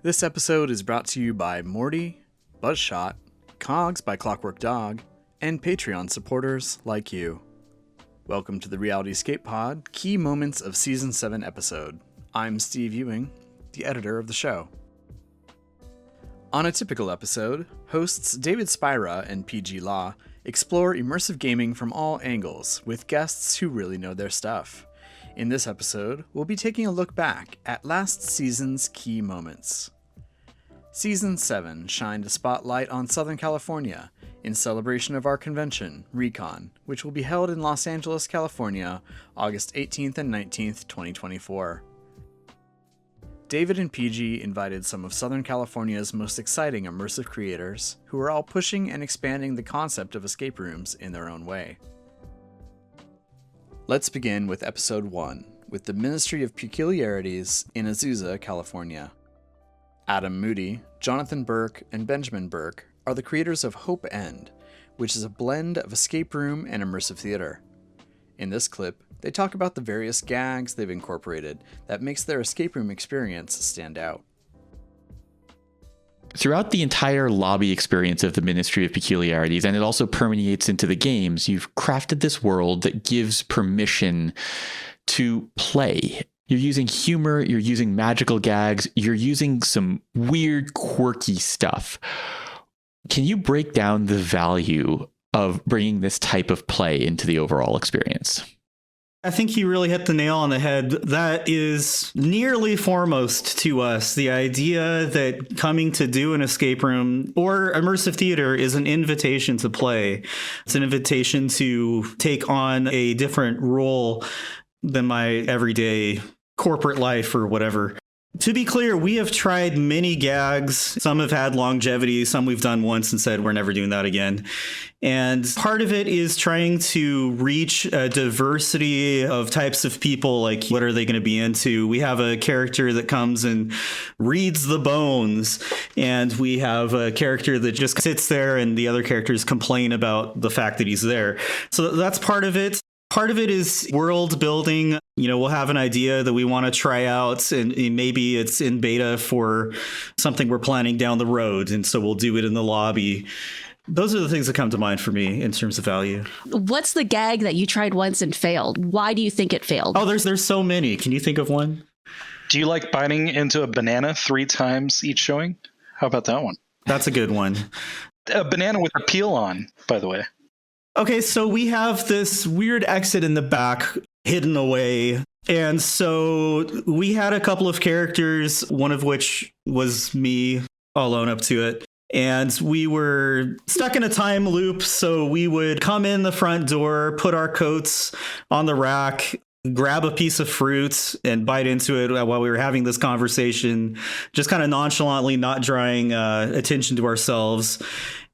This episode is brought to you by Morty, Buzzshot, Cogs by Clockwork Dog, and Patreon supporters like you. Welcome to the Reality Escape Pod, Key Moments of Season 7 episode. I'm Steve Ewing, the editor of the show. On a typical episode, hosts David Spira and PG Law explore immersive gaming from all angles, with guests who really know their stuff. In this episode, we'll be taking a look back at last season's key moments. Season 7 shined a spotlight on Southern California in celebration of our convention, RECON, which will be held in Los Angeles, California, August 18th and 19th, 2024. David and PG invited some of Southern California's most exciting immersive creators, who are all pushing and expanding the concept of escape rooms in their own way. Let's begin with Episode 1, with the Ministry of Peculiarities in Azusa, California. Adam Moody, Jonathan Burke, and Benjamin Burke are the creators of Hope End, which is a blend of escape room and immersive theater. In this clip, they talk about the various gags they've incorporated that makes their escape room experience stand out. Throughout the entire lobby experience of the Ministry of Peculiarities, and it also permeates into the games, you've crafted this world that gives permission to play. You're using humor, you're using magical gags, you're using some weird, quirky stuff. Can you break down the value of bringing this type of play into the overall experience? I think you really hit the nail on the head. That is nearly foremost to us. The idea that coming to do an escape room or immersive theater is an invitation to play. It's an invitation to take on a different role than my everyday corporate life or whatever. To be clear, we have tried many gags. Some have had longevity. Some we've done once and said, we're never doing that again. And part of it is trying to reach a diversity of types of people. Like, what are they going to be into? We have a character that comes and reads the bones. And we have a character that just sits there and the other characters complain about the fact that he's there. So that's part of it. Part of it is world building. You know, we'll have an idea that we want to try out, and maybe it's in beta for something we're planning down the road. And so we'll do it in the lobby. Those are the things that come to mind for me in terms of value. What's the gag that you tried once and failed? Why do you think it failed? Oh, there's so many. Can you think of one? Do you like biting into a banana 3 times each showing? How about that one? That's a good one. A banana with a peel on, by the way. Okay, so we have this weird exit in the back hidden away. And so we had a couple of characters, one of which was me. I'll own up to it. And we were stuck in a time loop. So we would come in the front door, put our coats on the rack, grab a piece of fruit and bite into it while we were having this conversation, just kind of nonchalantly, not drawing attention to ourselves.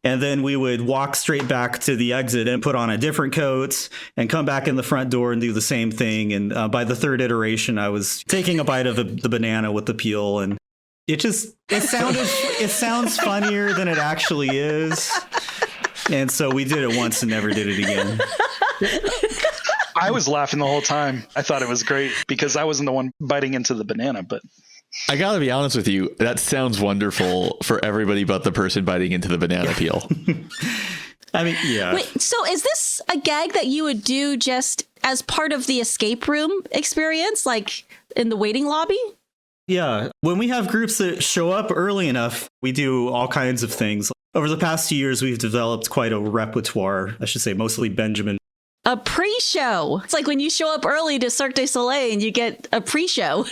And then we would walk straight back to the exit and put on a different coat and come back in the front door and do the same thing. And by the third iteration, I was taking a bite of the banana with the peel. And it sounds funnier than it actually is. And so we did it once and never did it again. I was laughing the whole time. I thought it was great because I wasn't the one biting into the banana, but I gotta be honest with you, that sounds wonderful for everybody but the person biting into the banana peel. I mean, yeah. Wait, so is this a gag that you would do just as part of the escape room experience, like in the waiting lobby? Yeah. When we have groups that show up early enough, we do all kinds of things. Over the past 2 years, we've developed quite a repertoire, I should say, mostly Benjamin. A pre-show. It's like when you show up early to Cirque du Soleil and you get a pre-show.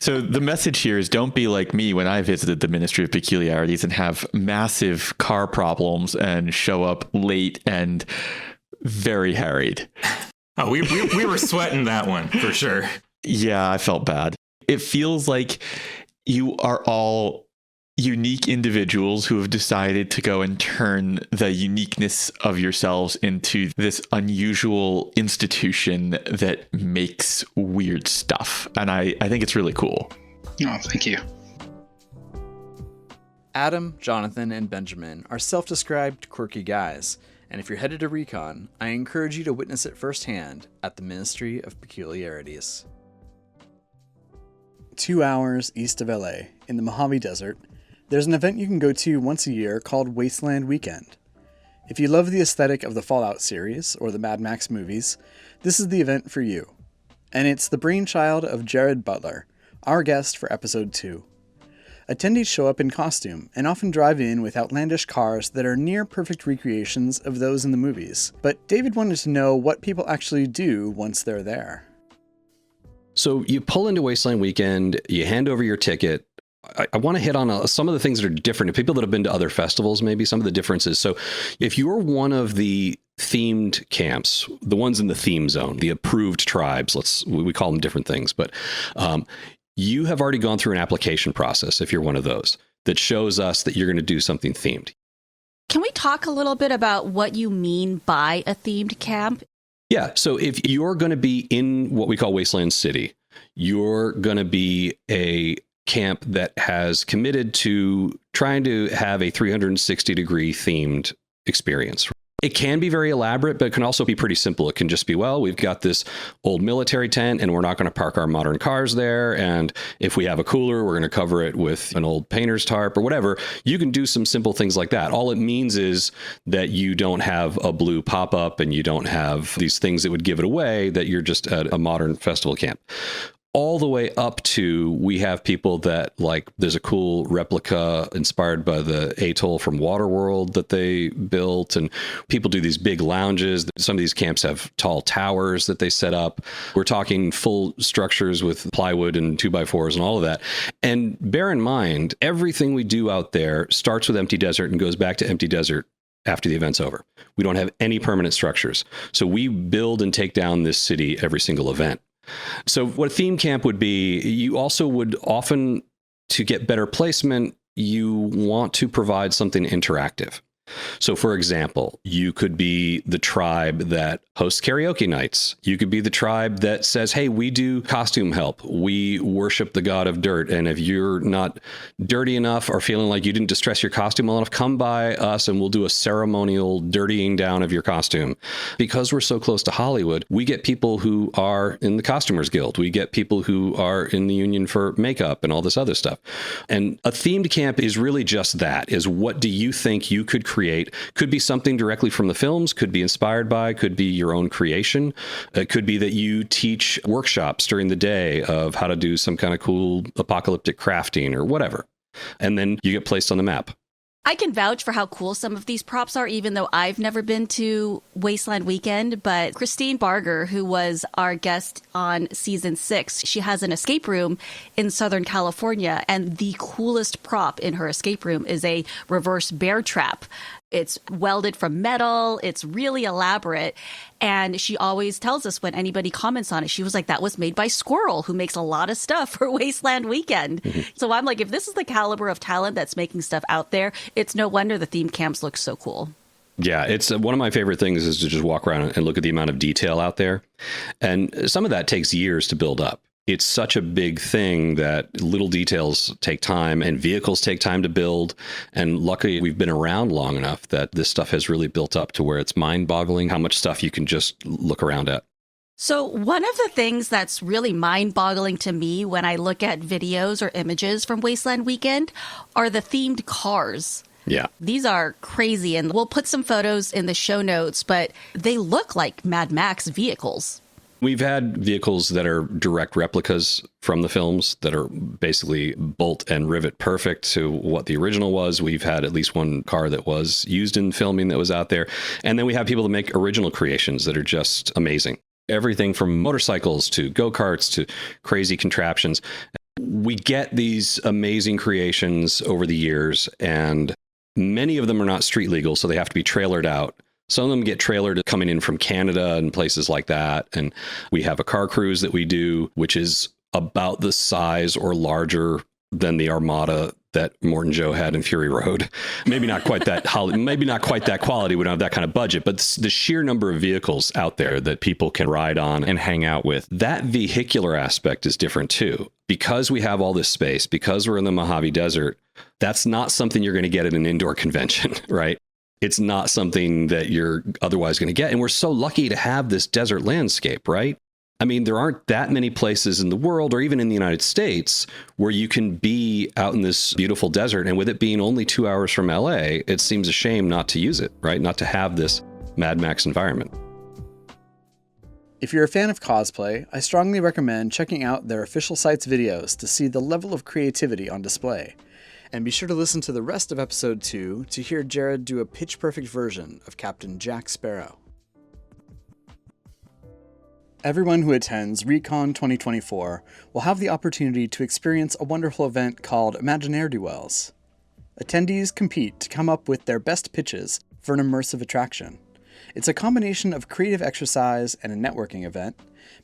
So the message here is don't be like me when I visited the Ministry of Peculiarities and have massive car problems and show up late and very harried. Oh, we were sweating that one for sure. Yeah, I felt bad. It feels like you are all unique individuals who have decided to go and turn the uniqueness of yourselves into this unusual institution that makes weird stuff. And I think it's really cool. Oh, thank you. Adam, Jonathan, and Benjamin are self-described quirky guys, and if you're headed to RECON, I encourage you to witness it firsthand at the Ministry of Peculiarities. 2 hours east of LA, in the Mojave Desert, there's an event you can go to once a year called Wasteland Weekend. If you love the aesthetic of the Fallout series, or the Mad Max movies, this is the event for you. And it's the brainchild of Jared Butler, our guest for episode 2. Attendees show up in costume and often drive in with outlandish cars that are near perfect recreations of those in the movies. But David wanted to know what people actually do once they're there. So you pull into Wasteland Weekend, you hand over your ticket. I want to hit on some of the things that are different. People that have been to other festivals, maybe some of the differences. So if you're one of the themed camps, the ones in the theme zone, the approved tribes, we call them different things, but you have already gone through an application process if you're one of those that shows us that you're going to do something themed. Can we talk a little bit about what you mean by a themed camp? Yeah. So if you're going to be in what we call Wasteland City, you're going to be a camp that has committed to trying to have a 360-degree themed experience. It can be very elaborate, but it can also be pretty simple. It can just be, well, we've got this old military tent and we're not going to park our modern cars there. And if we have a cooler, we're going to cover it with an old painter's tarp or whatever. You can do some simple things like that. All it means is that you don't have a blue pop-up and you don't have these things that would give it away, that you're just at a modern festival camp. All the way up to, we have people that, like, there's a cool replica inspired by the atoll from Waterworld that they built, and people do these big lounges. Some of these camps have tall towers that they set up. We're talking full structures with plywood and 2x4s and all of that. And bear in mind, everything we do out there starts with empty desert and goes back to empty desert after the event's over. We don't have any permanent structures. So we build and take down this city every single event. So what a theme camp would be, you also would often, to get better placement, you want to provide something interactive. So, for example, you could be the tribe that hosts karaoke nights. You could be the tribe that says, hey, we do costume help. We worship the god of dirt. And if you're not dirty enough or feeling like you didn't distress your costume well enough, come by us and we'll do a ceremonial dirtying down of your costume. Because we're so close to Hollywood, we get people who are in the Costumers Guild. We get people who are in the union for makeup and all this other stuff. And a themed camp is really just that, is what do you think you could create? Could be something directly from the films, could be inspired by, could be your own creation. It could be that you teach workshops during the day of how to do some kind of cool apocalyptic crafting or whatever. And then you get placed on the map. I can vouch for how cool some of these props are, even though I've never been to Wasteland Weekend. But Christine Barger, who was our guest on season 6, she has an escape room in Southern California. And the coolest prop in her escape room is a reverse bear trap. It's welded from metal. It's really elaborate. And she always tells us when anybody comments on it, she was like, that was made by Squirrel, who makes a lot of stuff for Wasteland Weekend. Mm-hmm. So I'm like, if this is the caliber of talent that's making stuff out there, it's no wonder the theme camps look so cool. Yeah, it's one of my favorite things is to just walk around and look at the amount of detail out there. And some of that takes years to build up. It's such a big thing that little details take time and vehicles take time to build. And luckily, we've been around long enough that this stuff has really built up to where it's mind-boggling how much stuff you can just look around at. So one of the things that's really mind-boggling to me when I look at videos or images from Wasteland Weekend are the themed cars. Yeah. These are crazy. And we'll put some photos in the show notes, but they look like Mad Max vehicles. We've had vehicles that are direct replicas from the films that are basically bolt and rivet perfect to what the original was. We've had at least one car that was used in filming that was out there. And then we have people that make original creations that are just amazing. Everything from motorcycles to go-karts to crazy contraptions. We get these amazing creations over the years, and many of them are not street legal, so they have to be trailered out. Some of them get trailered coming in from Canada and places like that. And we have a car cruise that we do, which is about the size or larger than the Armada that Morton Joe had in Fury Road. Maybe not quite that maybe not quite that quality. We don't have that kind of budget, but the sheer number of vehicles out there that people can ride on and hang out with, that vehicular aspect is different too. Because we have all this space, because we're in the Mojave Desert, that's not something you're going to get at an indoor convention, right? It's not something that you're otherwise going to get. And we're so lucky to have this desert landscape, right? I mean, there aren't that many places in the world or even in the United States where you can be out in this beautiful desert. And with it being only 2 hours from LA, it seems a shame not to use it, right? Not to have this Mad Max environment. If you're a fan of cosplay, I strongly recommend checking out their official site's videos to see the level of creativity on display. And be sure to listen to the rest of episode 2 to hear Jared do a pitch-perfect version of Captain Jack Sparrow. Everyone who attends RECON 2024 will have the opportunity to experience a wonderful event called Imaginaire Duels. Attendees compete to come up with their best pitches for an immersive attraction. It's a combination of creative exercise and a networking event,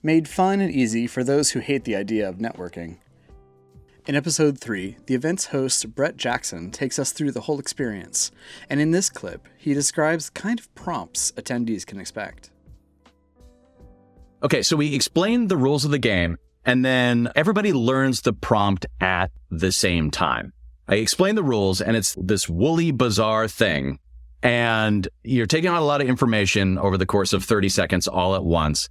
made fun and easy for those who hate the idea of networking. In episode 3, the event's host, Brett Jackson, takes us through the whole experience, and in this clip, he describes the kind of prompts attendees can expect. Okay, so we explained the rules of the game, and then everybody learns the prompt at the same time. I explain the rules, and it's this woolly, bizarre thing, and you're taking on a lot of information over the course of 30 seconds all at once.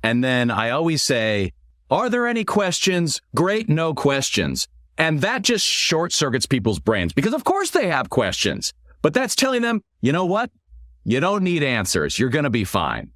And then I always say, are there any questions? Great, no questions. And that just short circuits people's brains, because of course they have questions. But that's telling them, you know what? You don't need answers. You're going to be fine.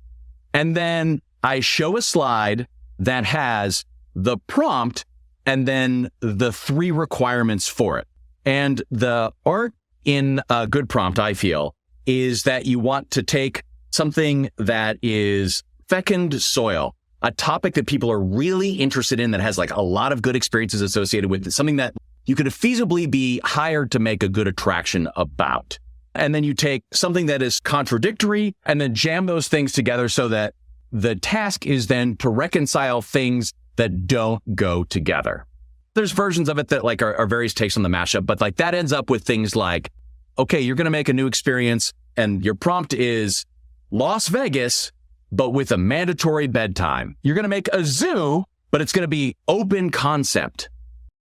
And then I show a slide that has the prompt and then the 3 requirements for it. And the art in a good prompt, I feel, is that you want to take something that is fecund soil, a topic that people are really interested in, that has like a lot of good experiences associated with it, something that you could feasibly be hired to make a good attraction about. And then you take something that is contradictory and then jam those things together so that the task is then to reconcile things that don't go together. There's versions of it that like are various takes on the mashup, but like that ends up with things like, okay, you're going to make a new experience and your prompt is Las Vegas, but with a mandatory bedtime. You're going to make a zoo, but it's going to be open concept.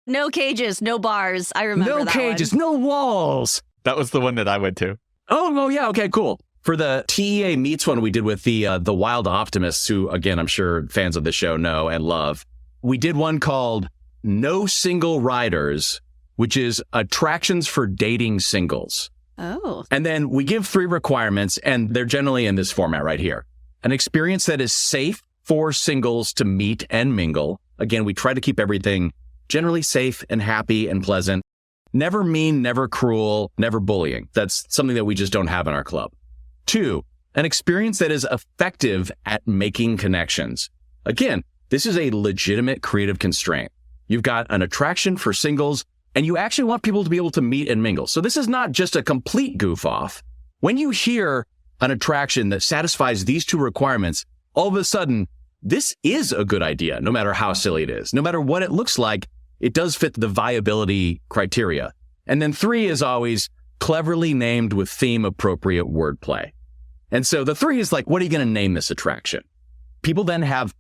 No cages, no bars. I remember that No cages, one. no walls. That was the one that I went to. Oh, yeah. Okay, cool. For the TEA Meets one we did with the Wild Optimists, who, again, I'm sure fans of the show know and love, we did one called No Single Riders, which is attractions for dating singles. Oh. And then we give 3 requirements, and they're generally in this format right here. An experience that is safe for singles to meet and mingle. Again, we try to keep everything generally safe and happy and pleasant. Never mean, never cruel, never bullying. That's something that we just don't have in our club. 2, an experience that is effective at making connections. Again, this is a legitimate creative constraint. You've got an attraction for singles, and you actually want people to be able to meet and mingle. So this is not just a complete goof off. When you hear an attraction that satisfies these 2 requirements, all of a sudden, this is a good idea, no matter how silly it is. No matter what it looks like, it does fit the viability criteria. And then 3 is always cleverly named with theme-appropriate wordplay. And so the 3 is like, what are you going to name this attraction? People then have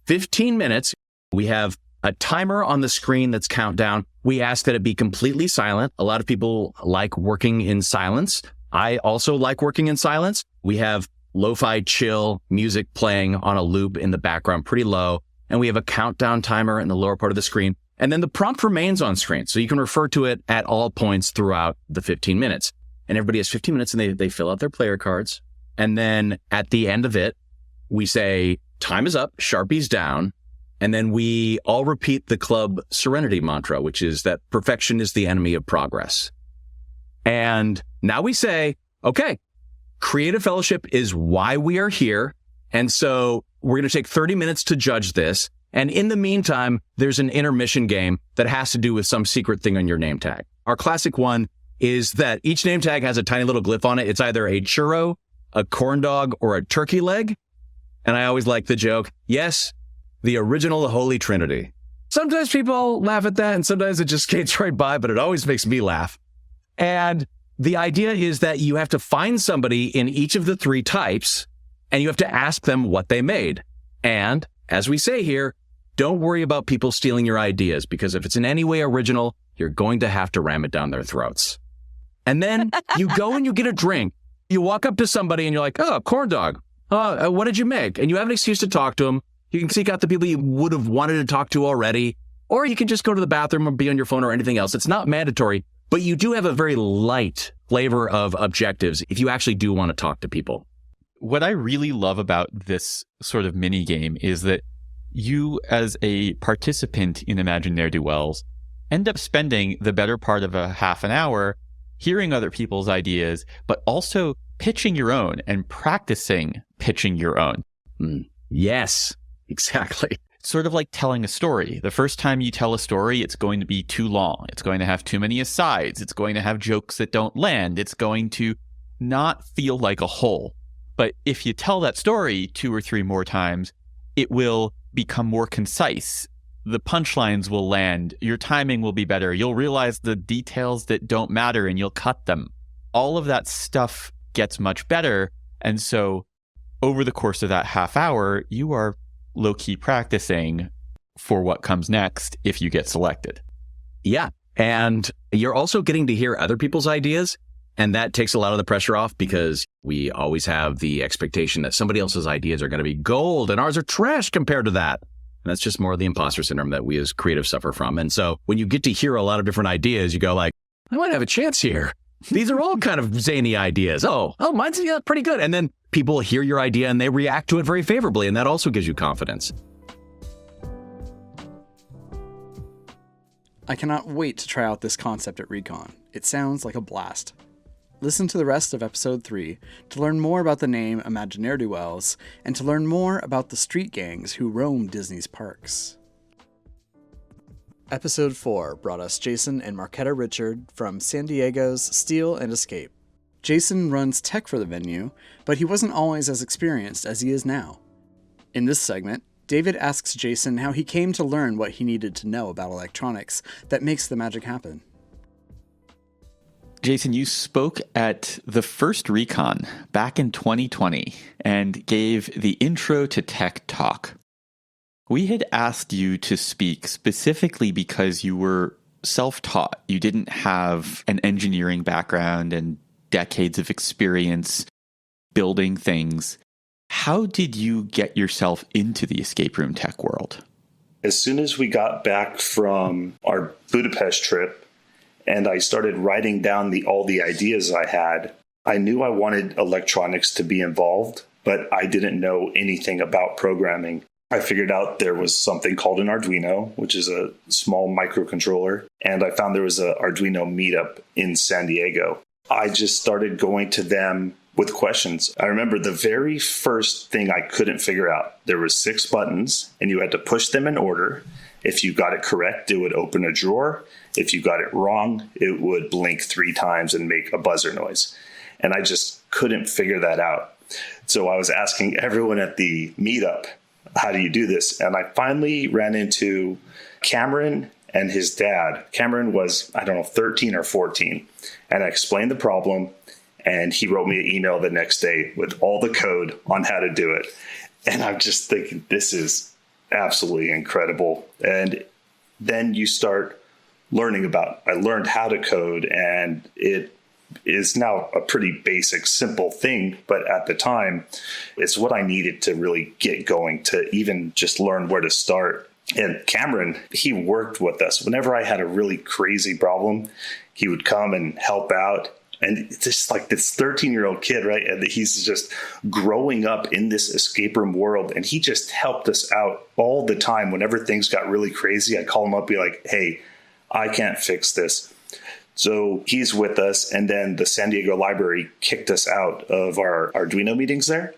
15 minutes. We have a timer on the screen that's countdown. We ask that it be completely silent. A lot of people like working in silence. I also like working in silence. We have lo-fi chill music playing on a loop in the background, pretty low. And we have a countdown timer in the lower part of the screen. And then the prompt remains on screen. So you can refer to it at all points throughout the 15 minutes. And everybody has 15 minutes and they fill out their player cards. And then at the end of it, we say, time is up, Sharpie's down. And then we all repeat the club serenity mantra, which is that perfection is the enemy of progress. And now we say, okay, Creative Fellowship is why we are here. And so we're going to take 30 minutes to judge this. And in the meantime, there's an intermission game that has to do with some secret thing on your name tag. Our classic one is that each name tag has a tiny little glyph on it. It's either a churro, a corn dog, or a turkey leg. And I always like the joke, yes, the original Holy Trinity. Sometimes people laugh at that, and sometimes it just skates right by, but it always makes me laugh. And the idea is that you have to find somebody in each of the 3 types, and you have to ask them what they made. And as we say here, don't worry about people stealing your ideas, because if it's in any way original, you're going to have to ram it down their throats. And then you go and you get a drink. You walk up to somebody and you're like, oh, corn dog. What did you make? And you have an excuse to talk to them. You can seek out the people you would have wanted to talk to already, or you can just go to the bathroom or be on your phone or anything else. It's not mandatory, but you do have a very light flavor of objectives if you actually do want to talk to people. What I really love about this sort of mini game is that you, as a participant in Imagine Duels, end up spending the better part of a half an hour hearing other people's ideas, but also pitching your own and practicing pitching your own. Yes, exactly. It's sort of like telling a story. The first time you tell a story, it's going to be too long. It's going to have too many asides. It's going to have jokes that don't land. It's going to not feel like a whole. But if you tell that story 2 or 3 more times, it will become more concise. The punchlines will land. Your timing will be better. You'll realize the details that don't matter and you'll cut them. All of that stuff gets much better. And so over the course of that half hour, you are low-key practicing for what comes next if you get selected. Yeah. And you're also getting to hear other people's ideas. And that takes a lot of the pressure off because we always have the expectation that somebody else's ideas are going to be gold and ours are trash compared to that. And that's just more of the imposter syndrome that we as creatives suffer from. And so when you get to hear a lot of different ideas, you go like, I might have a chance here. These are all kind of zany ideas. Oh, mine's pretty good. And then people hear your idea and they react to it very favorably. And that also gives you confidence. I cannot wait to try out this concept at RECON. It sounds like a blast. Listen to the rest of episode 3 to learn more about the name Imagine Duels and to learn more about the street gangs who roam Disney's parks. Episode 4 brought us Jason and Marquetta Richard from San Diego's Steal and Escape. Jason runs tech for the venue, but he wasn't always as experienced as he is now. In this segment, David asks Jason how he came to learn what he needed to know about electronics that makes the magic happen. Jason, you spoke at the first RECON back in 2020 and gave the Intro to Tech talk. We had asked you to speak specifically because you were self-taught. You didn't have an engineering background and decades of experience building things. How did you get yourself into the escape room tech world? As soon as we got back from our Budapest trip, and I started writing down all the ideas I had, I knew I wanted electronics to be involved, but I didn't know anything about programming. I figured out there was something called an Arduino, which is a small microcontroller, and I found there was an Arduino meetup in San Diego. I just started going to them with questions. I remember the very first thing I couldn't figure out. There were 6 buttons, and you had to push them in order. If you got it correct, it would open a drawer. If you got it wrong, it would blink 3 times and make a buzzer noise. And I just couldn't figure that out. So I was asking everyone at the meetup, how do you do this? And I finally ran into Cameron and his dad. Cameron was, 13 or 14. And I explained the problem, and he wrote me an email the next day with all the code on how to do it. And I'm just thinking, this is absolutely incredible. And then you start learning I learned how to code, and it is now a pretty basic, simple thing. But at the time, it's what I needed to really get going, to even just learn where to start. And Cameron, he worked with us. Whenever I had a really crazy problem, he would come and help out. And it's just like this 13-year-old kid, right? And he's just growing up in this escape room world. And he just helped us out all the time. Whenever things got really crazy, I'd call him up, be like, hey, I can't fix this. So he's with us. And then the San Diego Library kicked us out of our Arduino meetings there.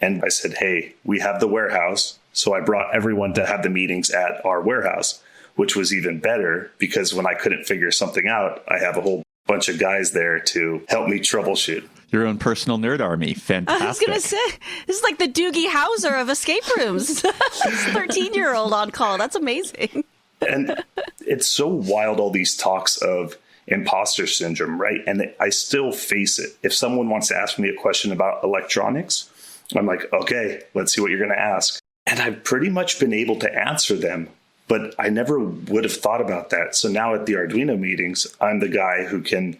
And I said, hey, we have the warehouse. So I brought everyone to have the meetings at our warehouse, which was even better because when I couldn't figure something out, I have a whole bunch of guys there to help me troubleshoot. Your own personal nerd army. Fantastic. I was going to say, this is like the Doogie Howser of escape rooms. 13-year-old on call. That's amazing. And it's so wild, all these talks of imposter syndrome, right? And I still face it. If someone wants to ask me a question about electronics, I'm like, okay, let's see what you're going to ask. And I've pretty much been able to answer them, but I never would have thought about that. So now at the Arduino meetings, I'm the guy who can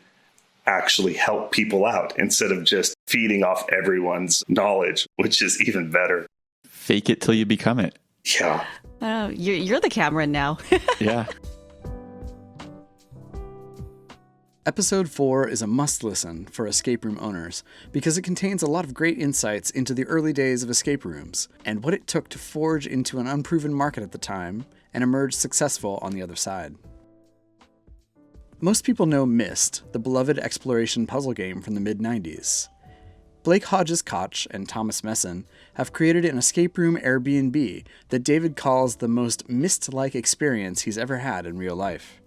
actually help people out instead of just feeding off everyone's knowledge, which is even better. Fake it till you become it. Yeah. Oh, you're the Cameron now. Yeah. Episode 4 is a must-listen for escape room owners because it contains a lot of great insights into the early days of escape rooms and what it took to forge into an unproven market at the time and emerge successful on the other side. Most people know Myst, the beloved exploration puzzle game from the mid-90s. Blake Hodges-Koch and Thomas Messon have created an escape room Airbnb that David calls the most Myst-like experience he's ever had in real life.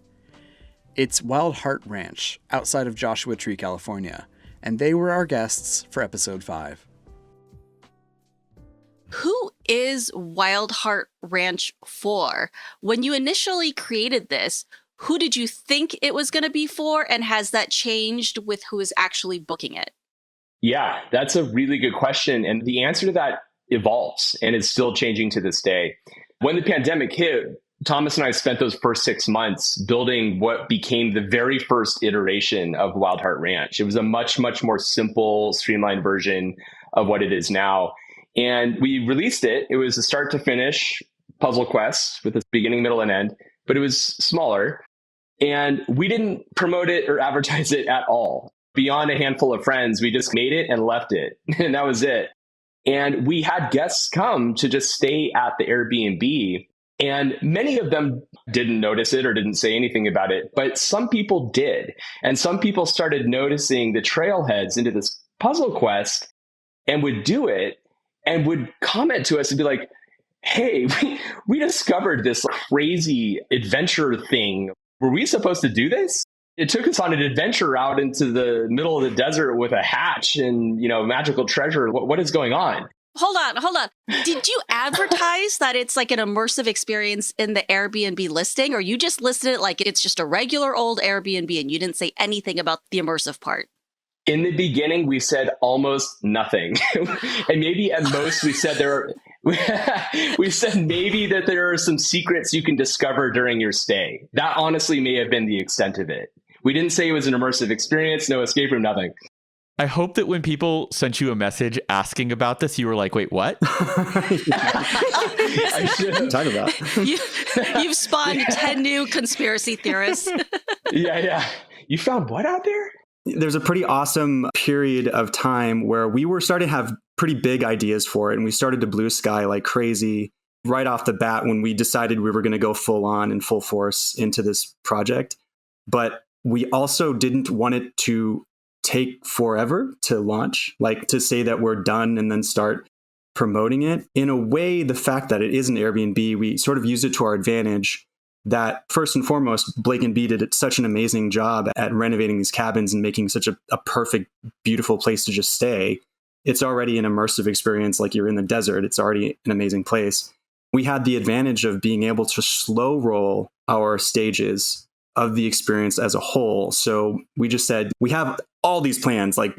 It's Wildart Ranch, outside of Joshua Tree, California, and they were our guests for episode 5. Who is Wildart Ranch for? When you initially created this, who did you think it was going to be for, and has that changed with who is actually booking it? Yeah, that's a really good question. And the answer to that evolves, and it's still changing to this day. When the pandemic hit, Thomas and I spent those first 6 months building what became the very first iteration of Wildart Ranch. It was a much, much more simple, streamlined version of what it is now. And we released it. It was a start to finish puzzle quest with a beginning, middle, and end, but it was smaller. And we didn't promote it or advertise it at all. Beyond a handful of friends, we just made it and left it. And that was it. And we had guests come to just stay at the Airbnb. And many of them didn't notice it or didn't say anything about it, but some people did. And some people started noticing the trailheads into this puzzle quest and would do it and would comment to us and be like, hey, we discovered this crazy adventure thing. Were we supposed to do this? It took us on an adventure out into the middle of the desert with a hatch and, magical treasure. What is going on? Hold on. Did you advertise that it's like an immersive experience in the Airbnb listing, or you just listed it like it's just a regular old Airbnb and you didn't say anything about the immersive part? In the beginning, we said almost nothing. And maybe at most we said we said maybe that there are some secrets you can discover during your stay. That honestly may have been the extent of it. We didn't say it was an immersive experience, no escape room, nothing. I hope that when people sent you a message asking about this, you were like, wait, what? I should Talk about. You've spawned 10 new conspiracy theorists. Yeah. You found what out there? There's a pretty awesome period of time where we were starting to have pretty big ideas for it. And we started to blue sky like crazy right off the bat when we decided we were going to go full on and full force into this project. But we also didn't want it to take forever to launch, like to say that we're done and then start promoting it. In a way, the fact that it is an Airbnb, we sort of used it to our advantage. That first and foremost, Blake and B did such an amazing job at renovating these cabins and making such a perfect, beautiful place to just stay. It's already an immersive experience, like you're in the desert. It's already an amazing place. We had the advantage of being able to slow roll our stages of the experience as a whole. So we just said, we have all these plans, like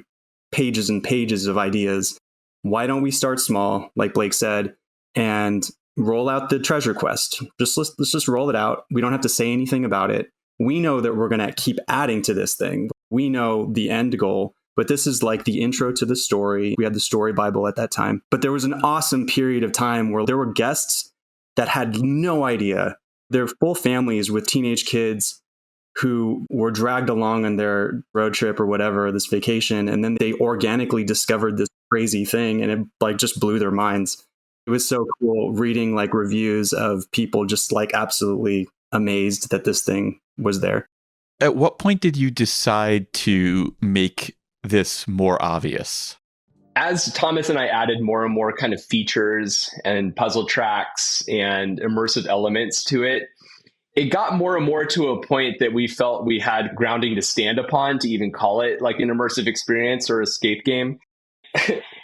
pages and pages of ideas. Why don't we start small, like Blake said, and roll out the treasure quest? Let's just roll it out. We don't have to say anything about it. We know that we're going to keep adding to this thing. We know the end goal, but this is like the intro to the story. We had the story Bible at that time. But there was an awesome period of time where there were guests that had no idea. They're full families with teenage kids who were dragged along on their road trip or whatever, this vacation. And then they organically discovered this crazy thing and it just blew their minds. It was so cool reading reviews of people just absolutely amazed that this thing was there. At what point did you decide to make this more obvious? As Thomas and I added more and more kind of features and puzzle tracks and immersive elements to it, it got more and more to a point that we felt we had grounding to stand upon to even call it like an immersive experience or escape game.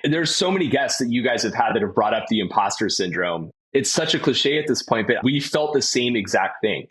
There's so many guests that you guys have had that have brought up the imposter syndrome. It's such a cliche at this point, but we felt the same exact thing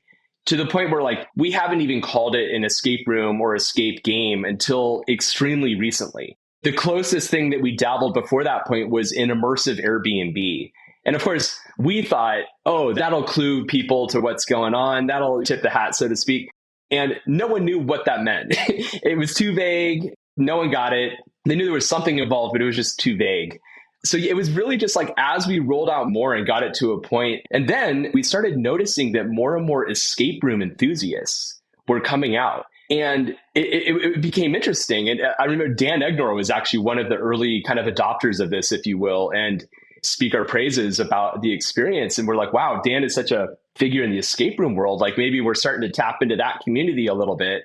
to the point where we haven't even called it an escape room or escape game until extremely recently. The closest thing that we dabbled before that point was an immersive Airbnb. And of course, we thought, oh, that'll clue people to what's going on. That'll tip the hat, so to speak. And no one knew what that meant. It was too vague. No one got it. They knew there was something involved, but it was just too vague. So it was really just like as we rolled out more and got it to a point, and then we started noticing that more and more escape room enthusiasts were coming out. And it became interesting. And I remember Dan Egnor was actually one of the early kind of adopters of this, if you will, and speak our praises about the experience. And we're like, wow, Dan is such a figure in the escape room world. Like maybe we're starting to tap into that community a little bit.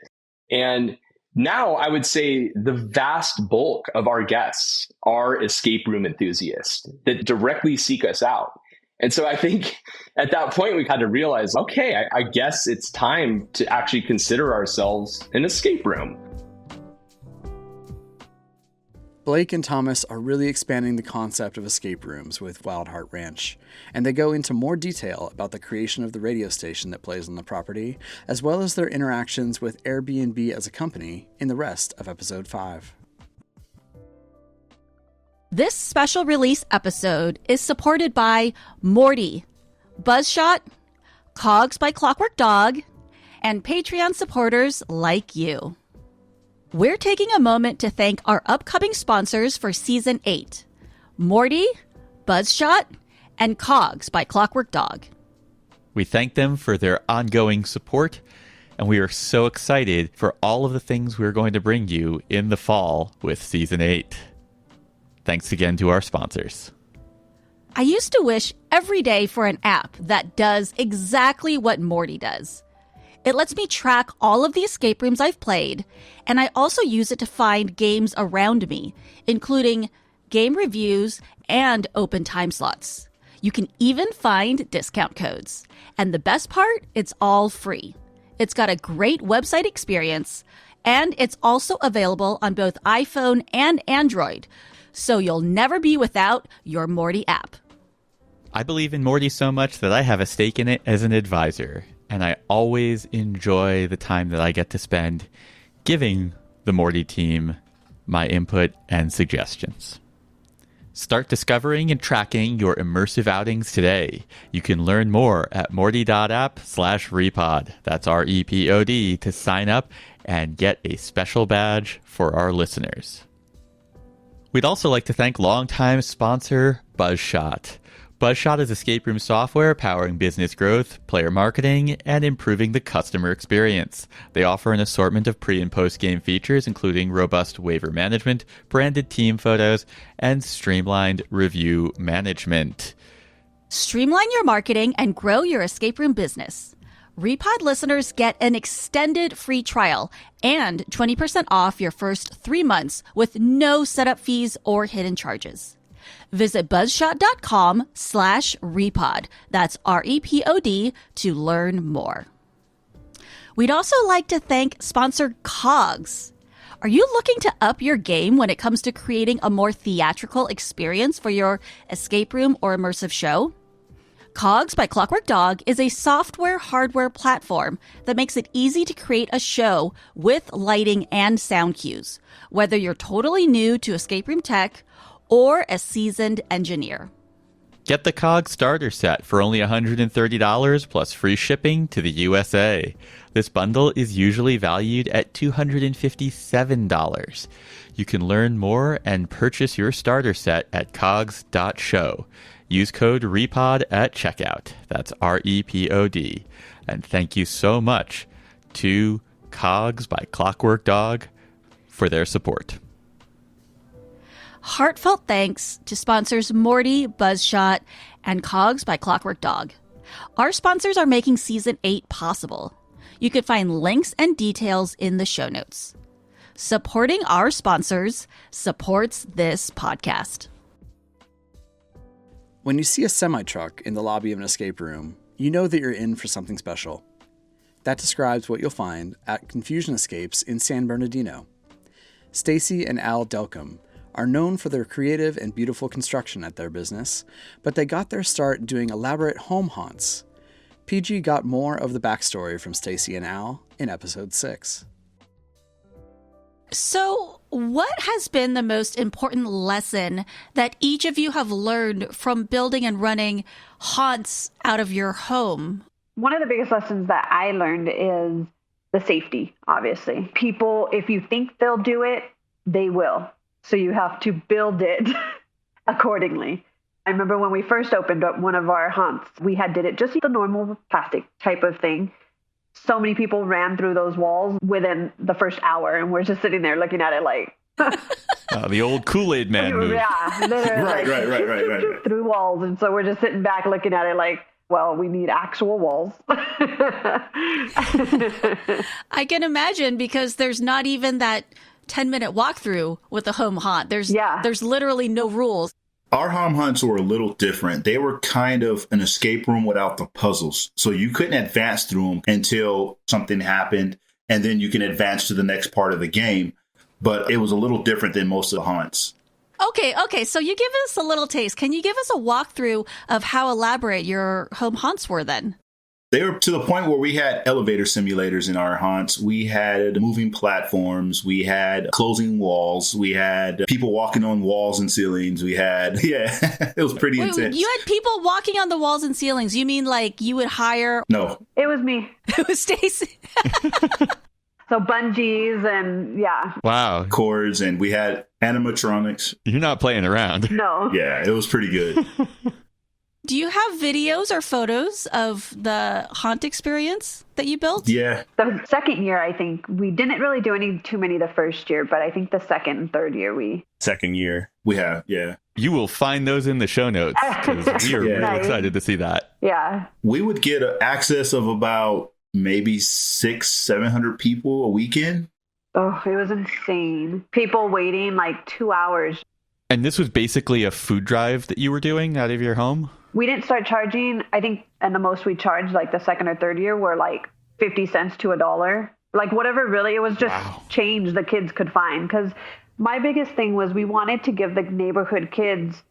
And now I would say the vast bulk of our guests are escape room enthusiasts that directly seek us out. And so I think at that point, we had to realize, okay, I guess it's time to actually consider ourselves an escape room. Blake and Thomas are really expanding the concept of escape rooms with Wildart Ranch, and they go into more detail about the creation of the radio station that plays on the property, as well as their interactions with Airbnb as a company in the rest of episode 5. This special release episode is supported by Morty, Buzzshot, Cogs by Clockwork Dog, and Patreon supporters like you. We're taking a moment to thank our upcoming sponsors for Season 8, Morty, Buzzshot, and Cogs by Clockwork Dog. We thank them for their ongoing support, and we are so excited for all of the things we're going to bring you in the fall with Season 8. Thanks again to our sponsors. I used to wish every day for an app that does exactly what Morty does. It lets me track all of the escape rooms I've played, and I also use it to find games around me, including game reviews and open time slots. You can even find discount codes. And the best part, it's all free. It's got a great website experience, and it's also available on both iPhone and Android, so you'll never be without your Morty app. I believe in Morty so much that I have a stake in it as an advisor, and I always enjoy the time that I get to spend giving the Morty team my input and suggestions. Start discovering and tracking your immersive outings today. You can learn more at morty.app/repod. That's REPOD to sign up and get a special badge for our listeners. We'd also like to thank longtime sponsor Buzzshot. Buzzshot is escape room software powering business growth, player marketing, and improving the customer experience. They offer an assortment of pre- and post-game features, including robust waiver management, branded team photos, and streamlined review management. Streamline your marketing and grow your escape room business. REPOD listeners get an extended free trial and 20% off your first 3 months with no setup fees or hidden charges. Visit buzzshot.com/repod. That's REPOD to learn more. We'd also like to thank sponsor Cogs. Are you looking to up your game when it comes to creating a more theatrical experience for your escape room or immersive show? Cogs by Clockwork Dog is a software-hardware platform that makes it easy to create a show with lighting and sound cues, whether you're totally new to escape room tech or a seasoned engineer. Get the COG starter set for only $130 plus free shipping to the USA. This bundle is usually valued at $257. You can learn more and purchase your starter set at cogs.show. Use code REPOD at checkout. That's REPOD. And thank you so much to Cogs by Clockwork Dog for their support. Heartfelt thanks to sponsors Morty, Buzzshot, and Cogs by Clockwork Dog. Our sponsors are making Season 8 possible. You can find links and details in the show notes. Supporting our sponsors supports this podcast. When you see a semi-truck in the lobby of an escape room, you know that you're in for something special. That describes what you'll find at Confusion Escapes in San Bernardino. Stacy and Al Delcom are known for their creative and beautiful construction at their business, but they got their start doing elaborate home haunts. PG got more of the backstory from Stacy and Al in episode 6. So, what has been the most important lesson that each of you have learned from building and running haunts out of your home? One of the biggest lessons that I learned is the safety, obviously. People, if you think they'll do it, they will. So you have to build it accordingly. I remember when we first opened up one of our haunts, we did it just the normal plastic type of thing. So many people ran through those walls within the first hour, and we're just sitting there looking at it like... The old Kool-Aid man move. Yeah, literally. Right. Through walls. And so we're just sitting back looking at it like, well, we need actual walls. I can imagine, because there's not even that 10-minute walkthrough with the home haunt. There's literally no rules. Our home hunts were a little different. They were kind of an escape room without the puzzles. So you couldn't advance through them until something happened, and then you can advance to the next part of the game. But it was a little different than most of the haunts. Okay. So you give us a little taste. Can you give us a walkthrough of how elaborate your home haunts were then? They were to the point where we had elevator simulators in our haunts. We had moving platforms. We had closing walls. We had people walking on walls and ceilings. It was pretty intense. You had people walking on the walls and ceilings. You mean like you would hire? No. It was me. It was Stacy. So bungees and Wow. Cords, and we had animatronics. You're not playing around. No. Yeah, it was pretty good. Do you have videos or photos of the haunt experience that you built? Yeah. The second year, I think we didn't really do too many the first year, but I think the second and third year Second year. We have, yeah. You will find those in the show notes, because we are really excited to see that. Yeah. We would get access of about maybe 600-700 people a weekend. Oh, it was insane. People waiting like 2 hours. And this was basically a food drive that you were doing out of your home? We didn't start charging, I think, and the most we charged like the second or third year were like 50 cents to $1. Like whatever, really. It was just change the kids could find. Because my biggest thing was we wanted to give the neighborhood kids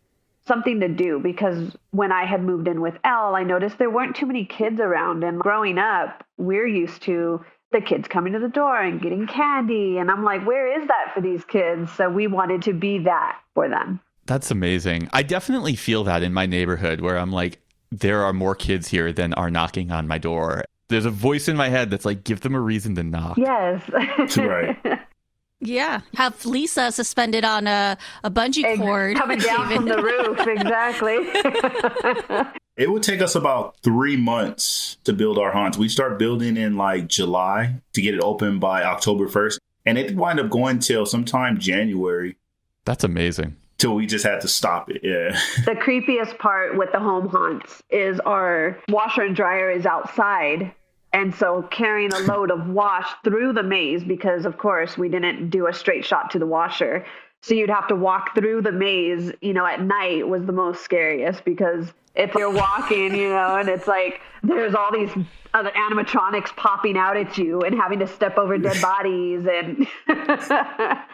something to do, because when I had moved in with Elle, I noticed there weren't too many kids around. And growing up, we're used to the kids coming to the door and getting candy. And I'm like, where is that for these kids? So we wanted to be that for them. That's amazing. I definitely feel that in my neighborhood, where I'm like, there are more kids here than are knocking on my door. There's a voice in my head that's like, give them a reason to knock. Yes. Right. Yeah. Have Lisa suspended on a bungee cord. Coming down from the roof. Exactly. It would take us about 3 months to build our haunts. We start building in like July to get it open by October 1st. And it wind up going till sometime January. That's amazing. Till we just had to stop it. Yeah. The creepiest part with the home haunts is our washer and dryer is outside. And so carrying a load of wash through the maze, because of course we didn't do a straight shot to the washer. So you'd have to walk through the maze, at night was the most scariest, because if you're walking, and it's like there's all these other animatronics popping out at you and having to step over dead bodies. And that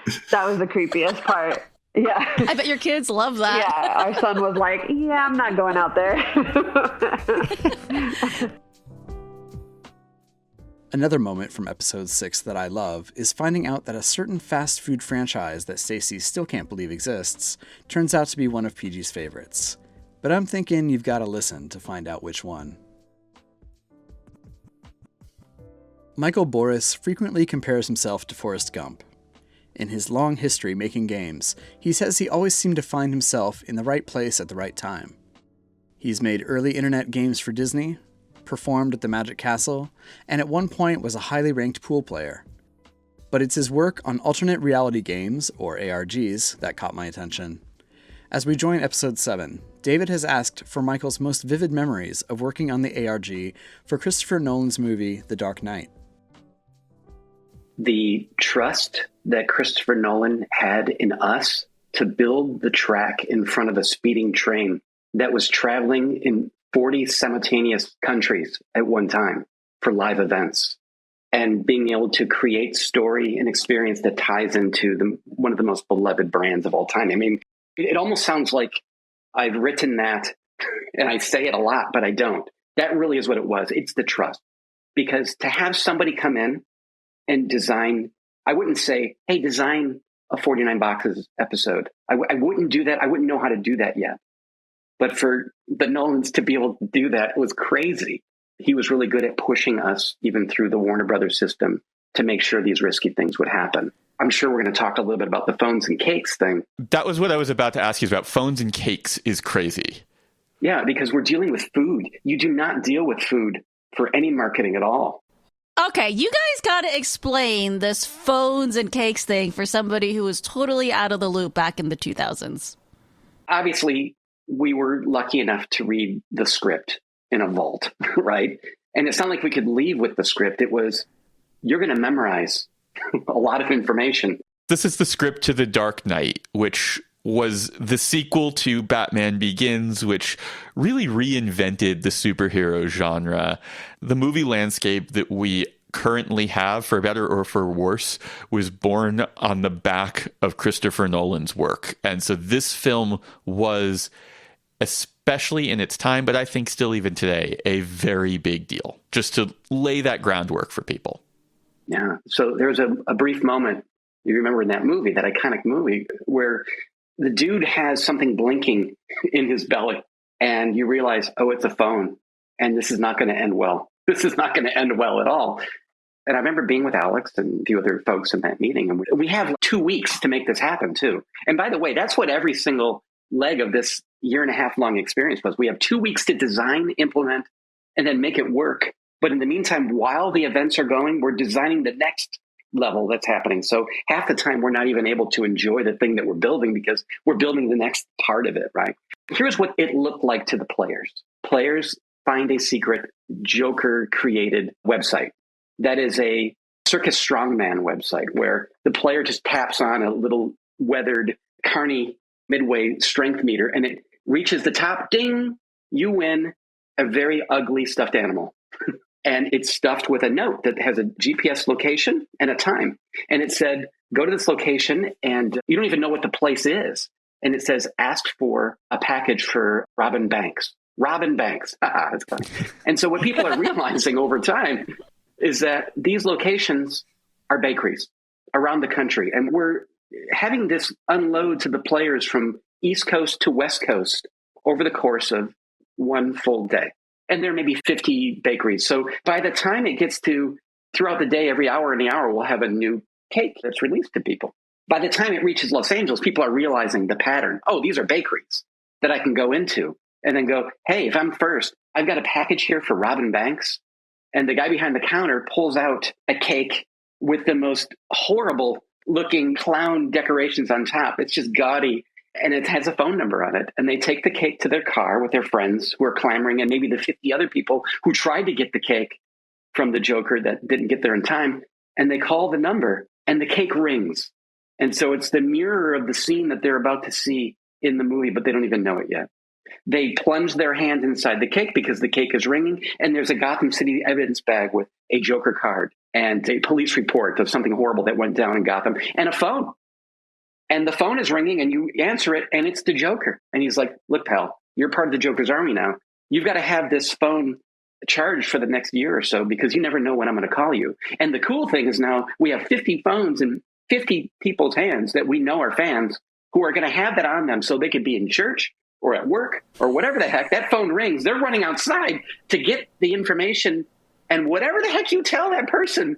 was the creepiest part. Yeah. I bet your kids love that. Yeah. Our son was like, yeah, I'm not going out there. Another moment from episode 6 that I love is finding out that a certain fast food franchise that Stacy still can't believe exists turns out to be one of PG's favorites. But I'm thinking you've got to listen to find out which one. Michael Boris frequently compares himself to Forrest Gump. In his long history making games, he says he always seemed to find himself in the right place at the right time. He's made early internet games for Disney, performed at the Magic Castle, and at one point was a highly ranked pool player. But it's his work on alternate reality games, or ARGs, that caught my attention. As we join episode 7, David has asked for Michael's most vivid memories of working on the ARG for Christopher Nolan's movie The Dark Knight. The trust that Christopher Nolan had in us to build the track in front of a speeding train that was traveling in 40 simultaneous countries at one time for live events, and being able to create story and experience that ties into one of the most beloved brands of all time. I mean, it almost sounds like I've written that and I say it a lot, but I don't. That really is what it was. It's the trust. Because to have somebody come in and design, I wouldn't say, hey, design a 49 boxes episode. I wouldn't do that. I wouldn't know how to do that yet. But for the Nolans to be able to do that was crazy. He was really good at pushing us even through the Warner Brothers system to make sure these risky things would happen. I'm sure we're going to talk a little bit about the phones and cakes thing. That was what I was about to ask you about. Phones and cakes is crazy. Yeah, because we're dealing with food. You do not deal with food for any marketing at all. Okay, you guys got to explain this phones and cakes thing for somebody who was totally out of the loop back in the 2000s. Obviously, we were lucky enough to read the script in a vault, right? And it's not like we could leave with the script. It was, you're going to memorize a lot of information. This is the script to The Dark Knight, which was the sequel to Batman Begins, which really reinvented the superhero genre. The movie landscape that we currently have, for better or for worse, was born on the back of Christopher Nolan's work. And so this film was, especially in its time, but I think still even today, a very big deal, just to lay that groundwork for people. Yeah. So there's a brief moment, you remember in that movie, that iconic movie, where the dude has something blinking in his belly and you realize, oh, it's a phone and this is not going to end well. This is not going to end well at all. And I remember being with Alex and a few other folks in that meeting, and we have 2 weeks to make this happen too. And by the way, that's what every single leg of this 1.5 long experience was. We have 2 weeks to design, implement, and then make it work. But in the meantime, while the events are going, we're designing the next level that's happening. So half the time, we're not even able to enjoy the thing that we're building because we're building the next part of it, right? Here's what it looked like to the players. Players find a secret Joker-created website. That is a Circus Strongman website where the player just taps on a little weathered Carney Midway strength meter and it reaches the top. Ding! You win a very ugly stuffed animal. And it's stuffed with a note that has a GPS location and a time. And it said, go to this location and you don't even know what the place is. And it says, ask for a package for Robin Banks. Robin Banks. That's funny. And so what people are realizing over time is that these locations are bakeries around the country. And we're having this unload to the players from East Coast to West Coast over the course of one full day. And there may be 50 bakeries. So by the time it gets to throughout the day, every hour in the hour, we'll have a new cake that's released to people. By the time it reaches Los Angeles, people are realizing the pattern. Oh, these are bakeries that I can go into and then go, hey, if I'm first, I've got a package here for Robin Banks. And the guy behind the counter pulls out a cake with the most horrible looking clown decorations on top. It's just gaudy. And it has a phone number on it. And they take the cake to their car with their friends who are clamoring, and maybe the 50 other people who tried to get the cake from the Joker that didn't get there in time. And they call the number and the cake rings. And so it's the mirror of the scene that they're about to see in the movie, but they don't even know it yet. They plunge their hand inside the cake because the cake is ringing. And there's a Gotham City evidence bag with a Joker card and a police report of something horrible that went down in Gotham and a phone. And the phone is ringing and you answer it and it's the Joker. And he's like, look, pal, you're part of the Joker's army now. You've got to have this phone charged for the next year or so because you never know when I'm going to call you. And the cool thing is now we have 50 phones in 50 people's hands that we know are fans who are going to have that on them so they could be in church or at work or whatever the heck. That phone rings. They're running outside to get the information. And whatever the heck you tell that person,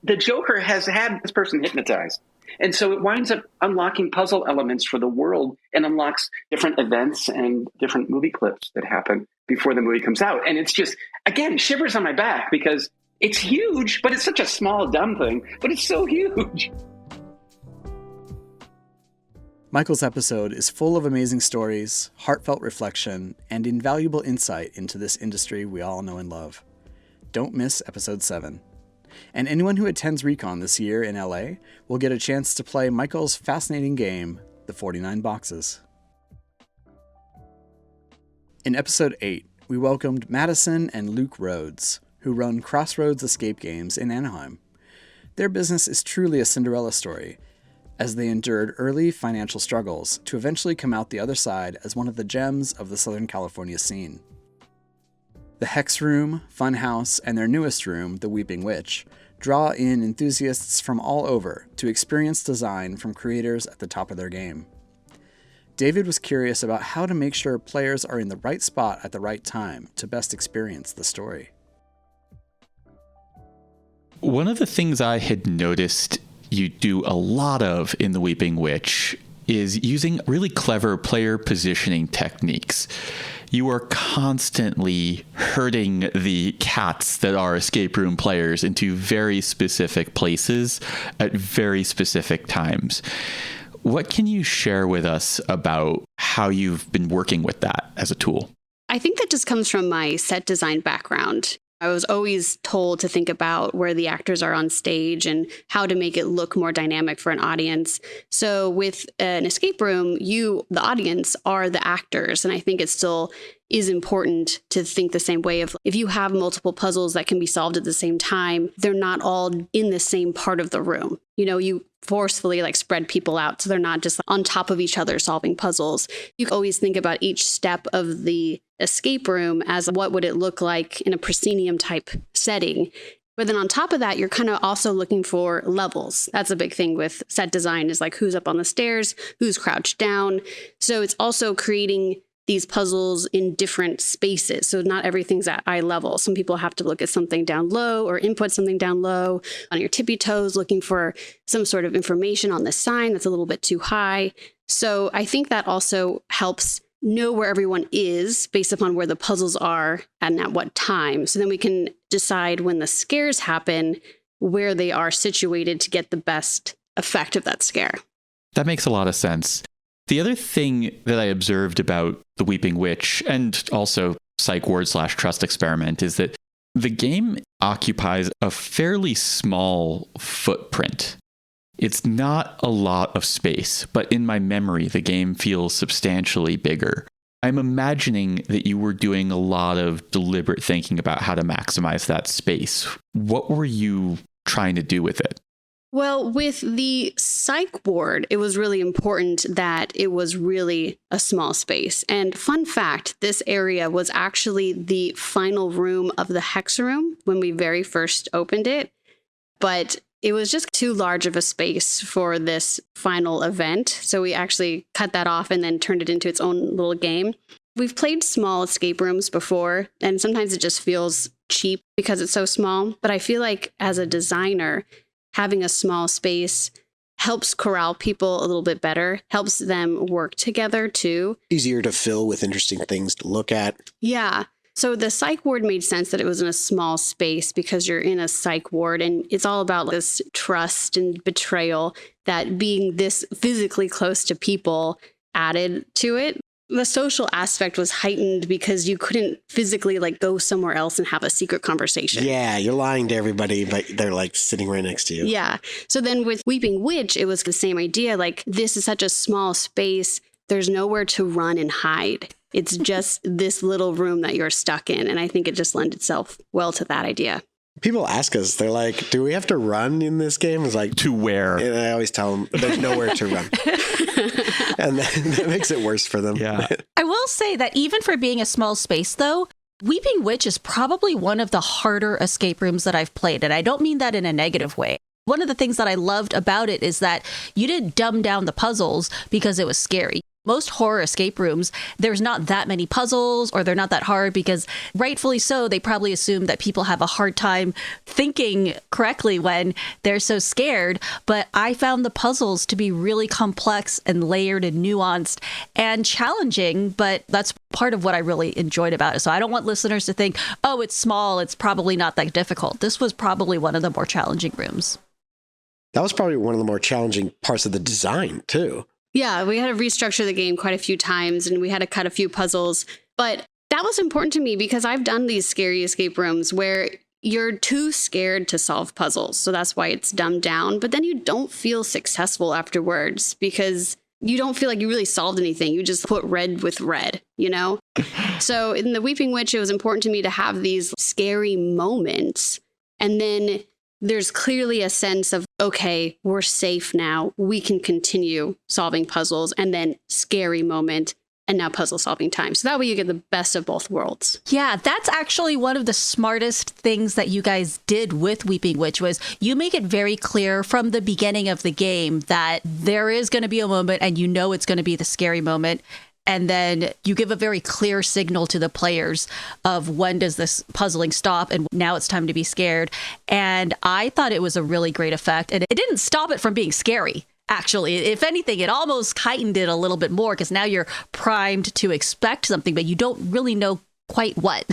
the Joker has had this person hypnotized. And so it winds up unlocking puzzle elements for the world and unlocks different events and different movie clips that happen before the movie comes out. And it's just, again, shivers on my back because it's huge, but it's such a small, dumb thing, but it's so huge. Michael's episode is full of amazing stories, heartfelt reflection, and invaluable insight into this industry we all know and love. Don't miss episode 7. And anyone who attends RECON this year in LA will get a chance to play Michael's fascinating game, The 49 Boxes. In episode 8, we welcomed Madison and Luke Rhodes, who run Crossroads Escape Games in Anaheim. Their business is truly a Cinderella story, as they endured early financial struggles to eventually come out the other side as one of the gems of the Southern California scene. The Hex Room, Funhouse, and their newest room, the Weeping Witch, draw in enthusiasts from all over to experience design from creators at the top of their game. David was curious about how to make sure players are in the right spot at the right time to best experience the story. One of the things I had noticed you do a lot of in The Weeping Witch is using really clever player positioning techniques. You are constantly herding the cats that are escape room players into very specific places at very specific times. What can you share with us about how you've been working with that as a tool? I think that just comes from my set design background. I was always told to think about where the actors are on stage and how to make it look more dynamic for an audience. So with an escape room, you, the audience, are the actors. And I think it still is important to think the same way of if you have multiple puzzles that can be solved at the same time, they're not all in the same part of the room. You know, you forcefully spread people out so they're not just on top of each other solving puzzles. You always think about each step of the escape room as what would it look like in a proscenium type setting. But then on top of that, you're kind of also looking for levels. That's a big thing with set design is who's up on the stairs, who's crouched down. So it's also creating these puzzles in different spaces. So not everything's at eye level. Some people have to look at something down low or input something down low on your tippy toes, looking for some sort of information on the sign that's a little bit too high. So I think that also helps know where everyone is based upon where the puzzles are and at what time. So then we can decide when the scares happen, where they are situated to get the best effect of that scare. That makes a lot of sense. The other thing that I observed about The Weeping Witch and also Psych Ward / Trust Experiment is that the game occupies a fairly small footprint. It's not a lot of space, but in my memory, the game feels substantially bigger. I'm imagining that you were doing a lot of deliberate thinking about how to maximize that space. What were you trying to do with it? Well, with the psych ward, it was really important that it was really a small space. And fun fact, this area was actually the final room of the Hex Room when we very first opened it. But it was just too large of a space for this final event. So we actually cut that off and then turned it into its own little game. We've played small escape rooms before, and sometimes it just feels cheap because it's so small. But I feel like as a designer, having a small space helps corral people a little bit better, helps them work together too. Easier to fill with interesting things to look at. Yeah. So the psych ward made sense that it was in a small space because you're in a psych ward and it's all about this trust and betrayal that being this physically close to people added to it. The social aspect was heightened because you couldn't physically go somewhere else and have a secret conversation. Yeah, you're lying to everybody, but they're sitting right next to you. Yeah. So then with Weeping Witch, it was the same idea. This is such a small space. There's nowhere to run and hide. It's just this little room that you're stuck in. And I think it just lent itself well to that idea. People ask us, they're like, do we have to run in this game? It's to where? And I always tell them there's nowhere to run. And that makes it worse for them. Yeah. I will say that even for being a small space, though, Weeping Witch is probably one of the harder escape rooms that I've played. And I don't mean that in a negative way. One of the things that I loved about it is that you didn't dumb down the puzzles because it was scary. Most horror escape rooms, there's not that many puzzles or they're not that hard because rightfully so, they probably assume that people have a hard time thinking correctly when they're so scared. But I found the puzzles to be really complex and layered and nuanced and challenging. But that's part of what I really enjoyed about it. So I don't want listeners to think, oh, it's small, it's probably not that difficult. This was probably one of the more challenging rooms. That was probably one of the more challenging parts of the design, too. Yeah, we had to restructure the game quite a few times and we had to cut a few puzzles. But that was important to me because I've done these scary escape rooms where you're too scared to solve puzzles. So that's why it's dumbed down. But then you don't feel successful afterwards because you don't feel like you really solved anything. You just put red with red, you know? So in the Weeping Witch, it was important to me to have these scary moments. And then there's clearly a sense of, okay, we're safe now. We can continue solving puzzles, and then scary moment, and now puzzle solving time. So that way you get the best of both worlds. Yeah, that's actually one of the smartest things that you guys did with Weeping Witch was you make it very clear from the beginning of the game that there is going to be a moment and you know it's going to be the scary moment. And then you give a very clear signal to the players of when does this puzzling stop and now it's time to be scared. And I thought it was a really great effect. And it didn't stop it from being scary. Actually, if anything, it almost heightened it a little bit more because now you're primed to expect something, but you don't really know quite what.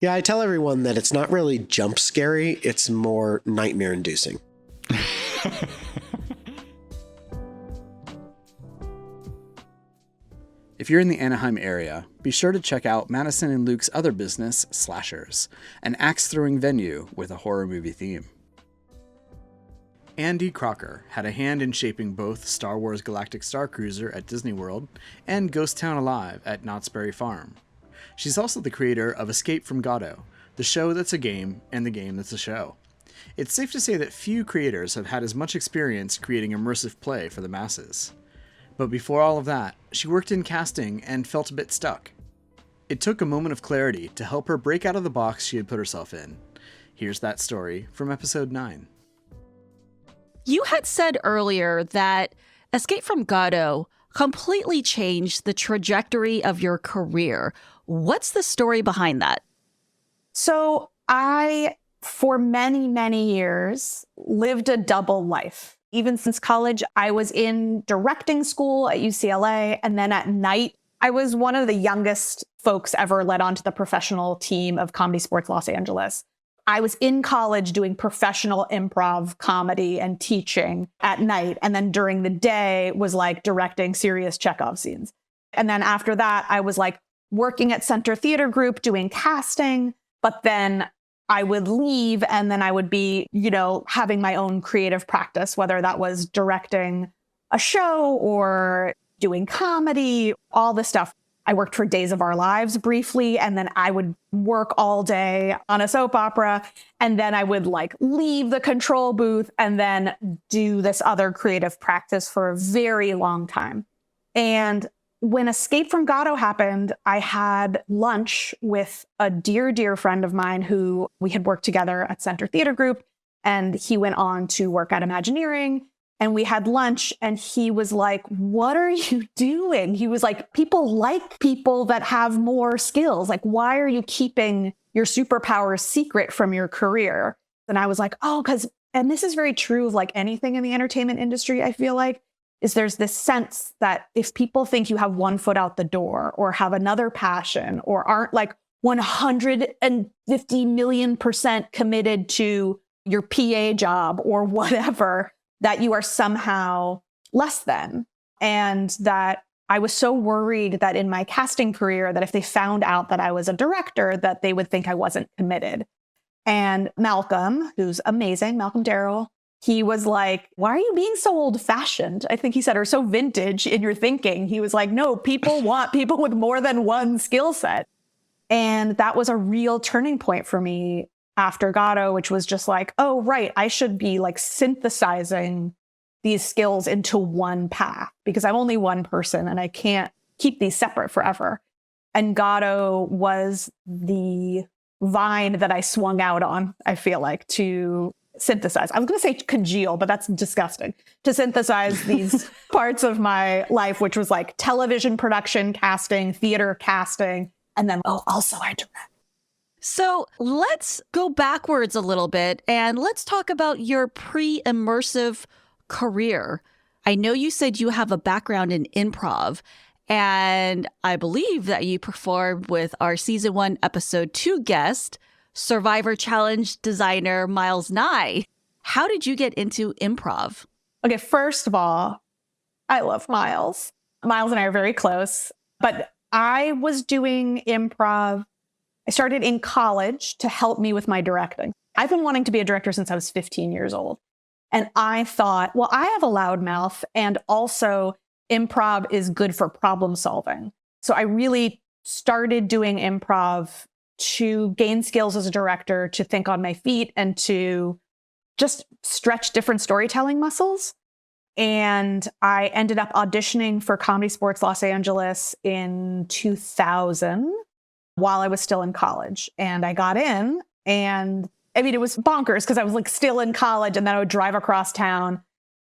Yeah, I tell everyone that it's not really jump scary. It's more nightmare inducing. If you're in the Anaheim area, be sure to check out Madison and Luke's other business, Slashers, an axe-throwing venue with a horror movie theme. Andy Crocker had a hand in shaping both Star Wars Galactic Star Cruiser at Disney World and Ghost Town Alive at Knott's Berry Farm. She's also the creator of Escape from Godot, the show that's a game and the game that's a show. It's safe to say that few creators have had as much experience creating immersive play for the masses. But before all of that, she worked in casting and felt a bit stuck. It took a moment of clarity to help her break out of the box she had put herself in. Here's that story from episode 9. You had said earlier that Escape from Godot completely changed the trajectory of your career. What's the story behind that? So I, for many, many years, lived a double life. Even since college, I was in directing school at UCLA. And then at night, I was one of the youngest folks ever led onto the professional team of Comedy Sports Los Angeles. I was in college doing professional improv comedy and teaching at night. And then during the day was like directing serious Chekhov scenes. And then after that, I was like working at Center Theater Group doing casting. But then I would leave and then I would be, having my own creative practice, whether that was directing a show or doing comedy, all this stuff. I worked for Days of Our Lives briefly, and then I would work all day on a soap opera. And then I would leave the control booth and then do this other creative practice for a very long time. And when Escape from Godot happened, I had lunch with a dear, dear friend of mine who we had worked together at Center Theater Group, and he went on to work at Imagineering. And we had lunch and he was like, "What are you doing?" He was like, "People like people that have more skills. Like, why are you keeping your superpowers secret from your career?" And I was like, "Oh, and this is very true of anything in the entertainment industry, I feel like, is there's this sense that if people think you have one foot out the door or have another passion or aren't 150 million% committed to your PA job or whatever, that you are somehow less than." And that I was so worried that in my casting career, that if they found out that I was a director, that they would think I wasn't committed. And Malcolm, who's amazing, Malcolm Darrell, he was like, "Why are you being so old fashioned?" I think he said, "or so vintage in your thinking." He was like, "No, people want people with more than one skill set." And that was a real turning point for me after Godot, which was just like, oh, right, I should be synthesizing these skills into one path because I'm only one person and I can't keep these separate forever. And Godot was the vine that I swung out on, I feel like, to synthesize. I was going to say congeal, but that's disgusting. To synthesize these parts of my life, which was television production, casting, theater casting, and then, also I direct. So let's go backwards a little bit and let's talk about your pre-immersive career. I know you said you have a background in improv, and I believe that you performed with our season 1, episode 2 guest, Survivor Challenge designer Miles Nye. How did you get into improv? Okay, first of all, I love Miles. Miles and I are very close, but I was doing improv. I started in college to help me with my directing. I've been wanting to be a director since I was 15 years old. And I thought, well, I have a loud mouth, and also improv is good for problem solving. So I really started doing improv to gain skills as a director, to think on my feet, and to just stretch different storytelling muscles. And I ended up auditioning for Comedy Sports Los Angeles in 2000 while I was still in college. And I got in, and it was bonkers because I was still in college, and then I would drive across town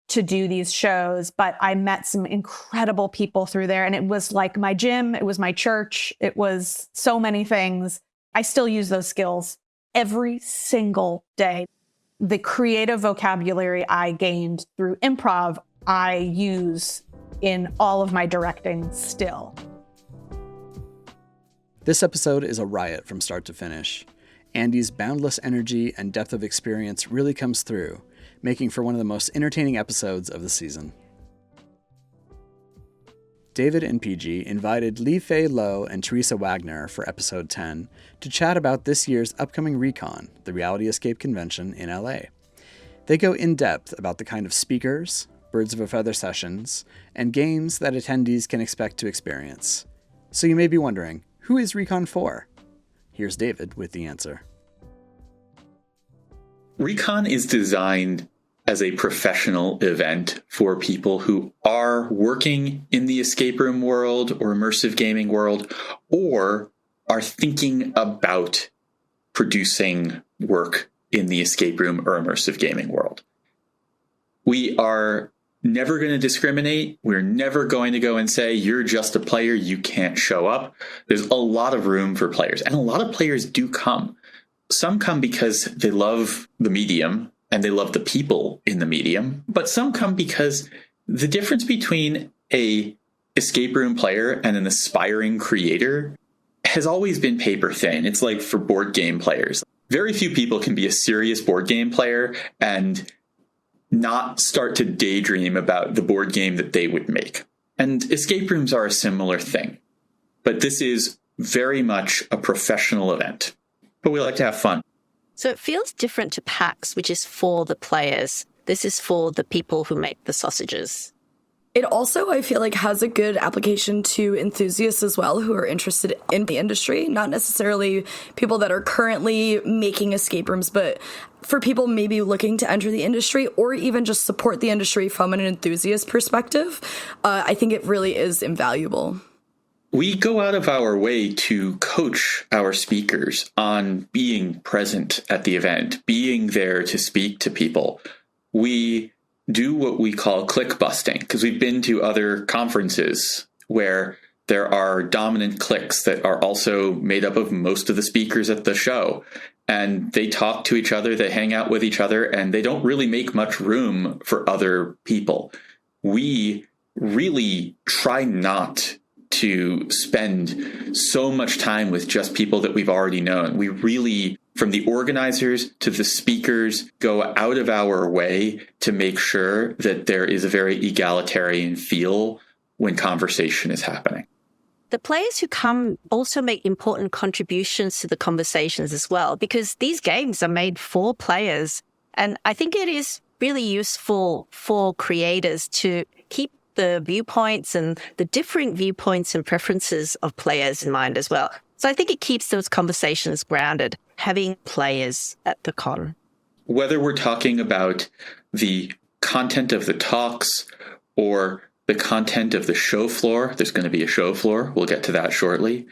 to do these shows, but I met some incredible people through there. And it was like my gym, it was my church, it was so many things. I still use those skills every single day. The creative vocabulary I gained through improv, I use in all of my directing still. This episode is a riot from start to finish. Andy's boundless energy and depth of experience really comes through, making for one of the most entertaining episodes of the season. David and PG invited Lee Fei Lo and Teresa Wagner for episode 10 to chat about this year's upcoming RECON, the Reality Escape Convention in LA. They go in depth about the kind of speakers, birds of a feather sessions, and games that attendees can expect to experience. So you may be wondering, who is RECON for? Here's David with the answer. RECON is designed as a professional event for people who are working in the escape room world or immersive gaming world, or are thinking about producing work in the escape room or immersive gaming world. We are never going to discriminate. We're never going to go and say, you're just a player, you can't show up. There's a lot of room for players, and a lot of players do come. Some come because they love the medium and they love the people in the medium, but some come because the difference between a escape room player and an aspiring creator has always been paper thin. It's like for board game players. Very few people can be a serious board game player and not start to daydream about the board game that they would make. And escape rooms are a similar thing. But this is very much a professional event. But we like to have fun. So it feels different to PAX, which is for the players. This is for the people who make the sausages. It also, I feel like, has a good application to enthusiasts as well who are interested in the industry, not necessarily people that are currently making escape rooms, but for people maybe looking to enter the industry or even just support the industry from an enthusiast perspective. I think it really is invaluable. We go out of our way to coach our speakers on being present at the event, being there to speak to people. We do what we call click busting, because we've been to other conferences where there are dominant cliques that are also made up of most of the speakers at the show. And they talk to each other, they hang out with each other, and they don't really make much room for other people. We really try not to spend so much time with just people that we've already known. We really, from the organizers to the speakers, go out of our way to make sure that there is a very egalitarian feel when conversation is happening. The players who come also make important contributions to the conversations as well, because these games are made for players. And I think it is really useful for creators to keep the viewpoints and the differing viewpoints and preferences of players in mind as well. So I think it keeps those conversations grounded, having players at the con. Whether we're talking about the content of the talks or the content of the show floor, there's going to be a show floor, we'll get to that shortly,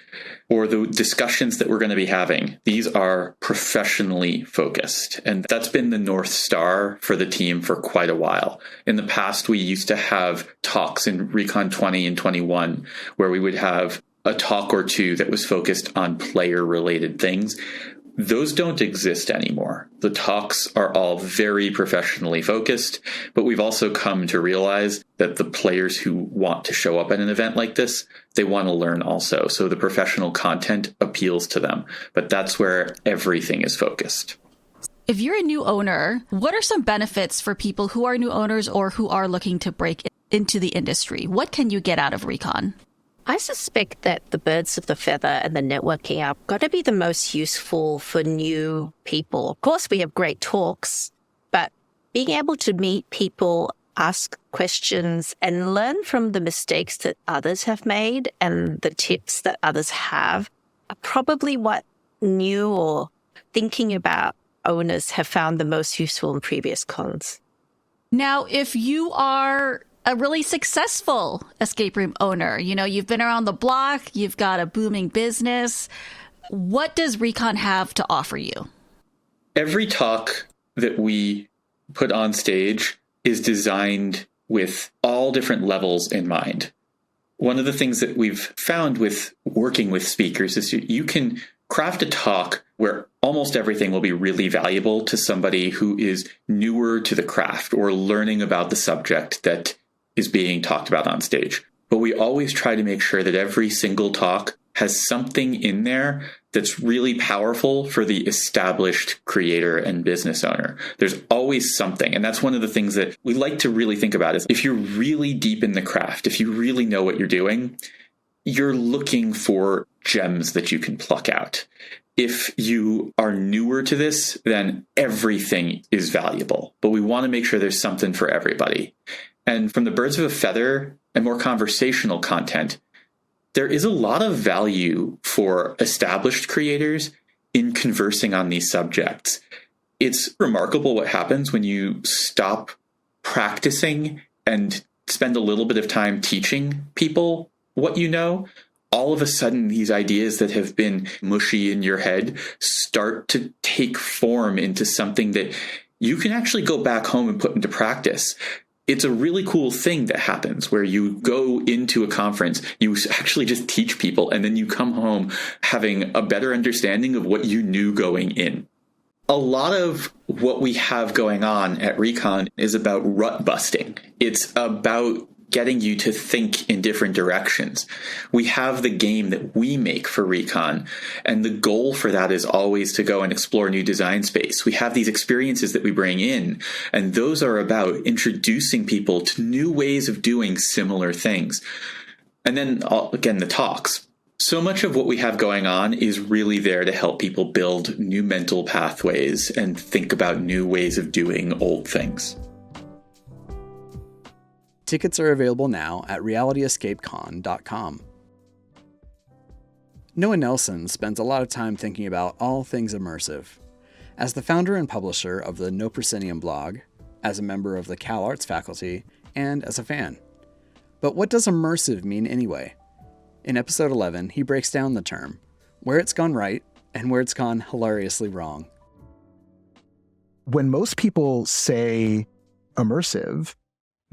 or the discussions that we're going to be having, these are professionally focused. And that's been the North Star for the team for quite a while. In the past, we used to have talks in RECON 20 and 21 where we would have a talk or two that was focused on player-related things. Those don't exist anymore. The talks are all very professionally focused, but we've also come to realize that the players who want to show up at an event like this, they want to learn also. So the professional content appeals to them, but that's where everything is focused. If you're a new owner, what are some benefits for people who are new owners or who are looking to break into the industry? What can you get out of RECON? I suspect that the birds of the feather and the networking are going to be the most useful for new people. Of course, we have great talks, but being able to meet people, ask questions, and learn from the mistakes that others have made and the tips that others have are probably what new or thinking about owners have found the most useful in previous cons. Now, if you are a really successful escape room owner, you know, you've been around the block, you've got a booming business, what does RECON have to offer you? Every talk that we put on stage is designed with all different levels in mind. One of the things that we've found with working with speakers is you can craft a talk where almost everything will be really valuable to somebody who is newer to the craft or learning about the subject that is being talked about on stage. But we always try to make sure that every single talk has something in there that's really powerful for the established creator and business owner. There's always something. And that's one of the things that we like to really think about is if you're really deep in the craft, if you really know what you're doing, you're looking for gems that you can pluck out. If you are newer to this, then everything is valuable. But we want to make sure there's something for everybody. And from the birds of a feather and more conversational content, there is a lot of value for established creators in conversing on these subjects. It's remarkable what happens when you stop practicing and spend a little bit of time teaching people what you know. All of a sudden, these ideas that have been mushy in your head start to take form into something that you can actually go back home and put into practice. It's a really cool thing that happens where you go into a conference, you actually just teach people, and then you come home having a better understanding of what you knew going in. A lot of what we have going on at RECON is about rut busting. It's about getting you to think in different directions. We have the game that we make for RECON, and the goal for that is always to go and explore new design space. We have these experiences that we bring in, and those are about introducing people to new ways of doing similar things. And then, again, the talks. So much of what we have going on is really there to help people build new mental pathways and think about new ways of doing old things. Tickets are available now at realityescapecon.com. Noah Nelson spends a lot of time thinking about all things immersive. As the founder and publisher of the No Proscenium blog, as a member of the Cal Arts faculty, and as a fan. But what does immersive mean anyway? In episode 11, he breaks down the term, where it's gone right and where it's gone hilariously wrong. When most people say immersive,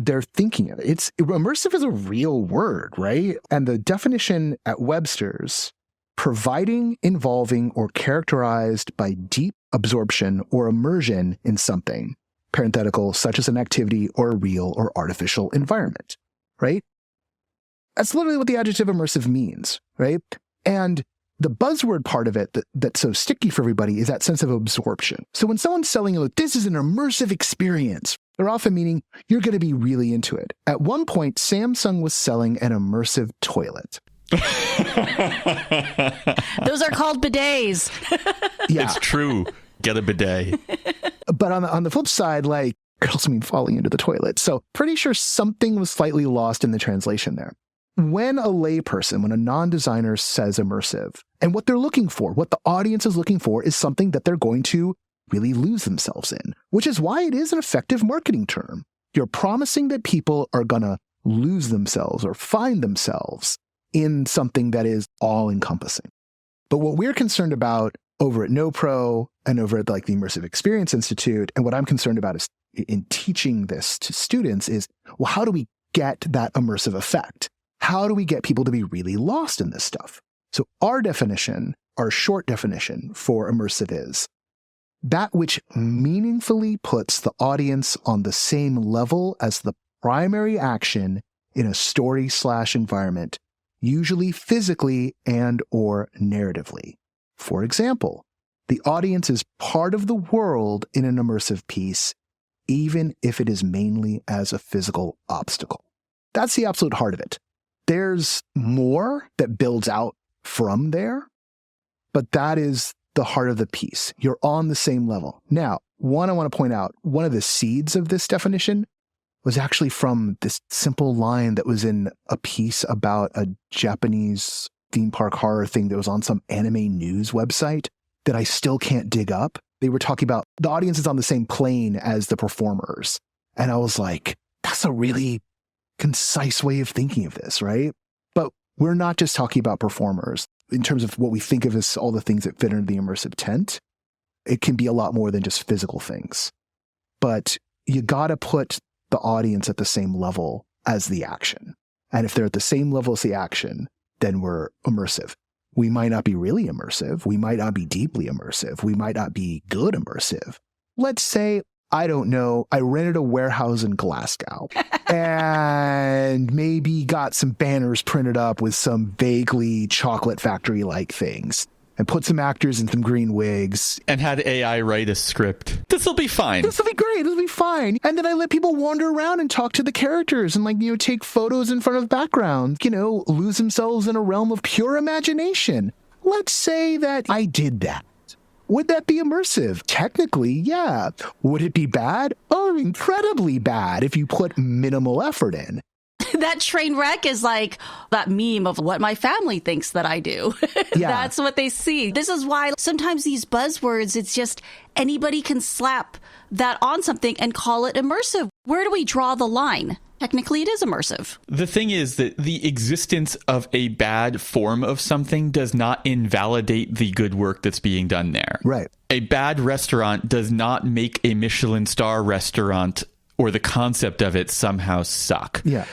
they're thinking of it. Immersive is a real word, right? And the definition at Webster's, providing, involving, or characterized by deep absorption or immersion in something, parenthetical, such as an activity or a real or artificial environment, right? That's literally what the adjective immersive means, right? And the buzzword part of it that's so sticky for everybody is that sense of absorption. So when someone's selling you, this is an immersive experience, they're often meaning you're going to be really into it. At one point, Samsung was selling an immersive toilet. Those are called bidets. Yeah. It's true. Get a bidet. But on the flip side, like, it also means falling into the toilet. So pretty sure something was slightly lost in the translation there. When a layperson, when a non-designer says immersive, and what they're looking for, what the audience is looking for is something that they're going to really lose themselves in, which is why it is an effective marketing term. You're promising that people are going to lose themselves or find themselves in something that is all-encompassing. But what we're concerned about over at NoPro and over at like the Immersive Experience Institute, and what I'm concerned about is in teaching this to students is, well, how do we get that immersive effect? How do we get people to be really lost in this stuff? So our definition, our short definition for immersive is that which meaningfully puts the audience on the same level as the primary action in a story/environment, usually physically and or narratively. For example, the audience is part of the world in an immersive piece, even if it is mainly as a physical obstacle. That's the absolute heart of it. There's more that builds out from there, but that is the heart of the piece. You're on the same level. Now, I want to point out, one of the seeds of this definition was actually from this simple line that was in a piece about a Japanese theme park horror thing that was on some anime news website that I still can't dig up. They were talking about the audience is on the same plane as the performers. And I was like, that's a really concise way of thinking of this, right? But we're not just talking about performers. In terms of what we think of as all the things that fit under the immersive tent, it can be a lot more than just physical things. But you got to put the audience at the same level as the action. And if they're at the same level as the action, then we're immersive. We might not be really immersive. We might not be deeply immersive. We might not be good immersive. Let's say, I don't know, I rented a warehouse in Glasgow and maybe got some banners printed up with some vaguely chocolate factory-like things and put some actors in some green wigs. And had AI write a script. This will be fine. This will be great. This will be fine. And then I let people wander around and talk to the characters and take photos in front of backgrounds, lose themselves in a realm of pure imagination. Let's say that I did that. Would that be immersive? Technically, yeah. Would it be bad? Oh, incredibly bad if you put minimal effort in. That train wreck is like that meme of what my family thinks that I do. Yeah. That's what they see. This is why sometimes these buzzwords, it's just anybody can slap that on something and call it immersive. Where do we draw the line? Technically, it is immersive. The thing is that the existence of a bad form of something does not invalidate the good work that's being done there. Right. A bad restaurant does not make a Michelin star restaurant or the concept of it somehow suck. Yeah.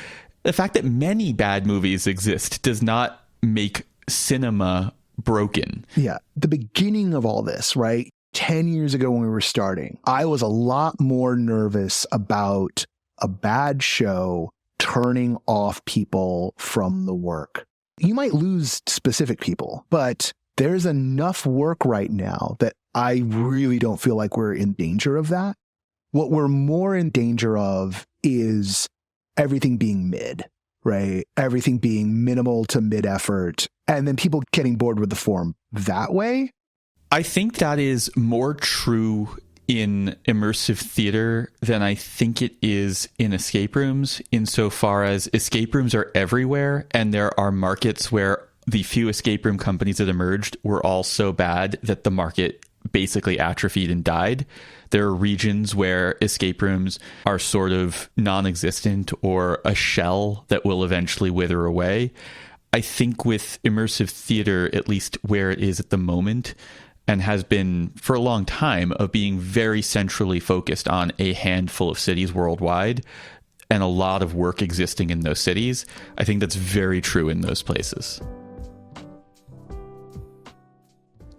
The fact that many bad movies exist does not make cinema broken. Yeah. The beginning of all this, right? 10 years ago when we were starting, I was a lot more nervous about a bad show turning off people from the work. You might lose specific people, but there's enough work right now that I really don't feel like we're in danger of that. What we're more in danger of is everything being mid, right? Everything being minimal to mid effort, and then people getting bored with the form that way. I think that is more true in immersive theater than I think it is in escape rooms, insofar as escape rooms are everywhere, and there are markets where the few escape room companies that emerged were all so bad that the market basically atrophied and died. There are regions where escape rooms are sort of non-existent or a shell that will eventually wither away. I think with immersive theater, at least where it is at the moment, and has been for a long time, of being very centrally focused on a handful of cities worldwide and a lot of work existing in those cities, I think that's very true in those places.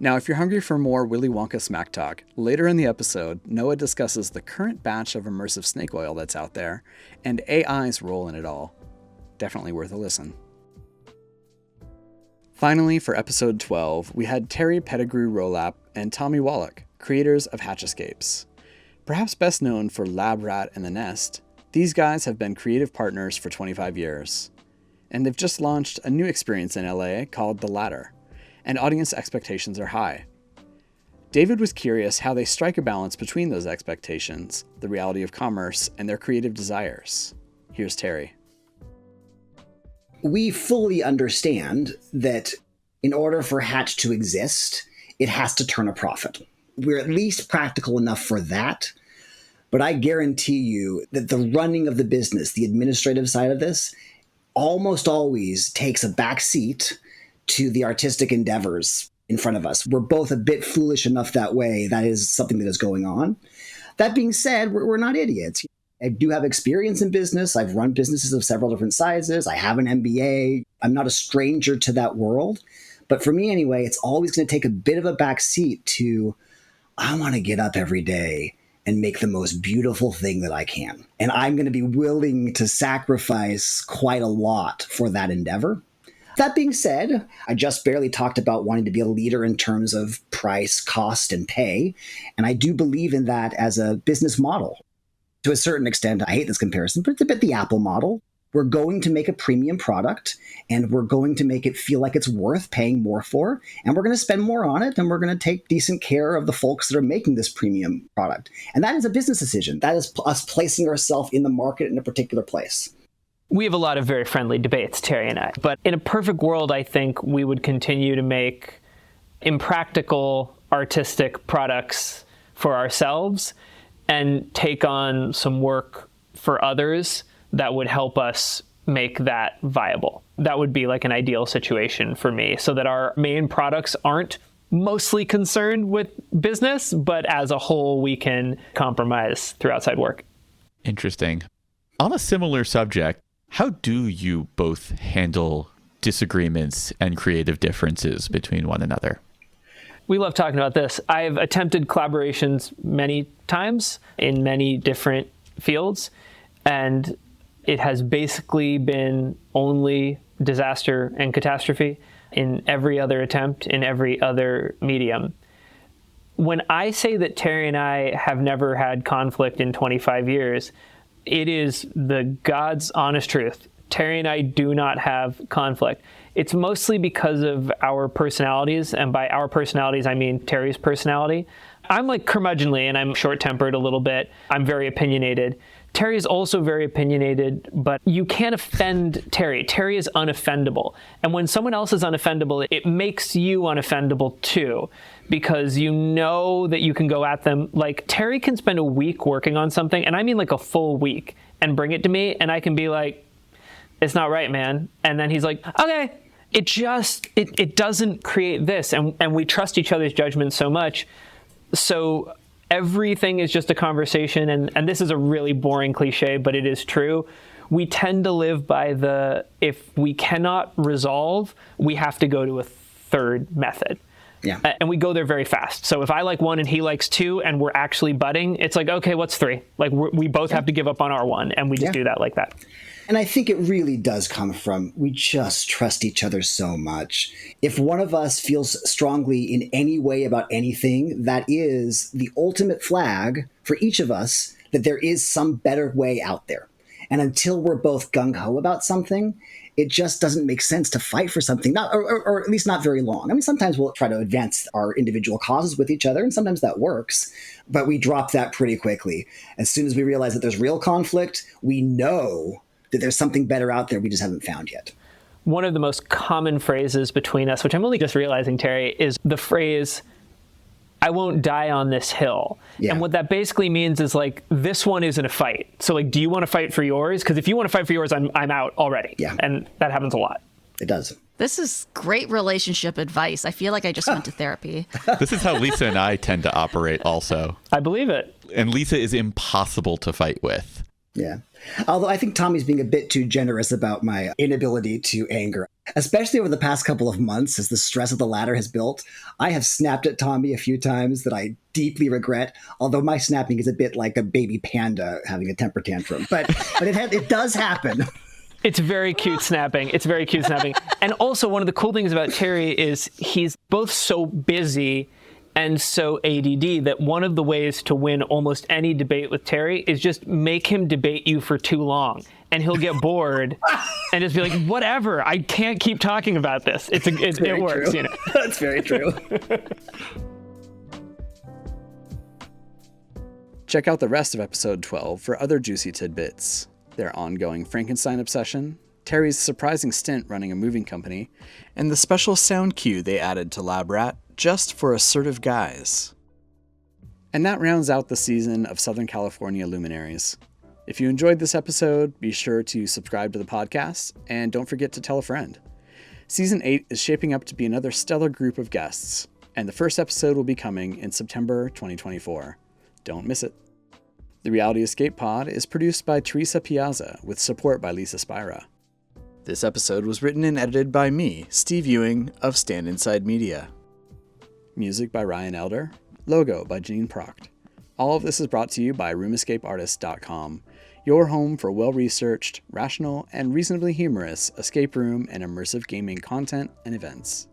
Now, if you're hungry for more Willy Wonka smack talk, later in the episode, Noah discusses the current batch of immersive snake oil that's out there and AI's role in it all. Definitely worth a listen. Finally, for episode 12, we had Terry Pettigrew Rolap and Tommy Wallach, creators of Hatch Escapes. Perhaps best known for Lab Rat and The Nest, these guys have been creative partners for 25 years. And they've just launched a new experience in LA called The Ladder, and audience expectations are high. David was curious how they strike a balance between those expectations, the reality of commerce, and their creative desires. Here's Terry. We fully understand that in order for Hatch to exist, it has to turn a profit. We're at least practical enough for that, but I guarantee you that the running of the business, the administrative side of this, almost always takes a back seat to the artistic endeavors in front of us. We're both a bit foolish enough that way. That is something that is going on. That being said, we're not idiots. I do have experience in business. I've run businesses of several different sizes. I have an MBA. I'm not a stranger to that world. But for me anyway, it's always going to take a bit of a back seat to, I want to get up every day and make the most beautiful thing that I can. And I'm going to be willing to sacrifice quite a lot for that endeavor. That being said, I just barely talked about wanting to be a leader in terms of price, cost, and pay. And I do believe in that as a business model. To a certain extent, I hate this comparison, but it's a bit the Apple model. We're going to make a premium product, and we're going to make it feel like it's worth paying more for, and we're going to spend more on it, and we're going to take decent care of the folks that are making this premium product. And that is a business decision. That is us placing ourselves in the market in a particular place. We have a lot of very friendly debates, Terry and I. But in a perfect world, I think we would continue to make impractical artistic products for ourselves and take on some work for others that would help us make that viable. That would be like an ideal situation for me, so that our main products aren't mostly concerned with business, but as a whole, we can compromise through outside work. Interesting. On a similar subject, how do you both handle disagreements and creative differences between one another? We love talking about this. I've attempted collaborations many times in many different fields, and it has basically been only disaster and catastrophe in every other attempt, in every other medium. When I say that Terry and I have never had conflict in 25 years, it is the God's honest truth. Terry and I do not have conflict. It's mostly because of our personalities, and by our personalities, I mean Terry's personality. I'm like curmudgeonly, and I'm short-tempered a little bit. I'm very opinionated. Terry is also very opinionated, but you can't offend Terry. Terry is unoffendable. And when someone else is unoffendable, it makes you unoffendable too, because you know that you can go at them. Like, Terry can spend a week working on something, and I mean like a full week, and bring it to me, and I can be like, it's not right, man. And then he's like, okay. It doesn't create this. And we trust each other's judgment so much. So everything is just a conversation. And this is a really boring cliche, but it is true. We tend to live by if we cannot resolve, we have to go to a third method. Yeah. And we go there very fast. So if I like one and he likes two and we're actually butting, it's like, okay, what's three? Like we both have to give up on our one, and we just do that like that. And I think it really does come from, we just trust each other so much. If one of us feels strongly in any way about anything, that is the ultimate flag for each of us that there is some better way out there. And until we're both gung-ho about something, it just doesn't make sense to fight for something, or at least not very long. I mean, sometimes we'll try to advance our individual causes with each other, and sometimes that works, but we drop that pretty quickly. As soon as we realize that there's real conflict, we know that there's something better out there we just haven't found yet. One of the most common phrases between us, which I'm only just realizing, Terry, is the phrase, I won't die on this hill. Yeah. And what that basically means is like, this one isn't a fight. So like, do you want to fight for yours? Because if you want to fight for yours, I'm out already. Yeah. And that happens a lot. It does. This is great relationship advice. I feel like I just went to therapy. This is how Lisa and I tend to operate also. I believe it. And Lisa is impossible to fight with. Yeah. Although I think Tommy's being a bit too generous about my inability to anger, especially over the past couple of months as the stress of the ladder has built. I have snapped at Tommy a few times that I deeply regret, although my snapping is a bit like a baby panda having a temper tantrum. But it does happen. It's very cute snapping. It's very cute snapping. And also, one of the cool things about Terry is he's both so busy and so ADD that one of the ways to win almost any debate with Terry is just make him debate you for too long. And he'll get bored and just be like, whatever, I can't keep talking about this. It works, you know. That's very true. Check out the rest of episode 12 for other juicy tidbits. Their ongoing Frankenstein obsession, Terry's surprising stint running a moving company, and the special sound cue they added to Lab Rat just for assertive guys. And that rounds out the season of Southern California Luminaries. If you enjoyed this episode, be sure to subscribe to the podcast, and don't forget to tell a friend. Season 8 is shaping up to be another stellar group of guests, and the first episode will be coming in September 2024. Don't miss it. The Reality Escape Pod is produced by Teresa Piazza with support by Lisa Spira. This episode was written and edited by me, Steve Ewing of Stand Inside Media. Music by Ryan Elder. Logo by Janine Proct. All of this is brought to you by RoomEscapeArtist.com, your home for well-researched, rational, and reasonably humorous escape room and immersive gaming content and events.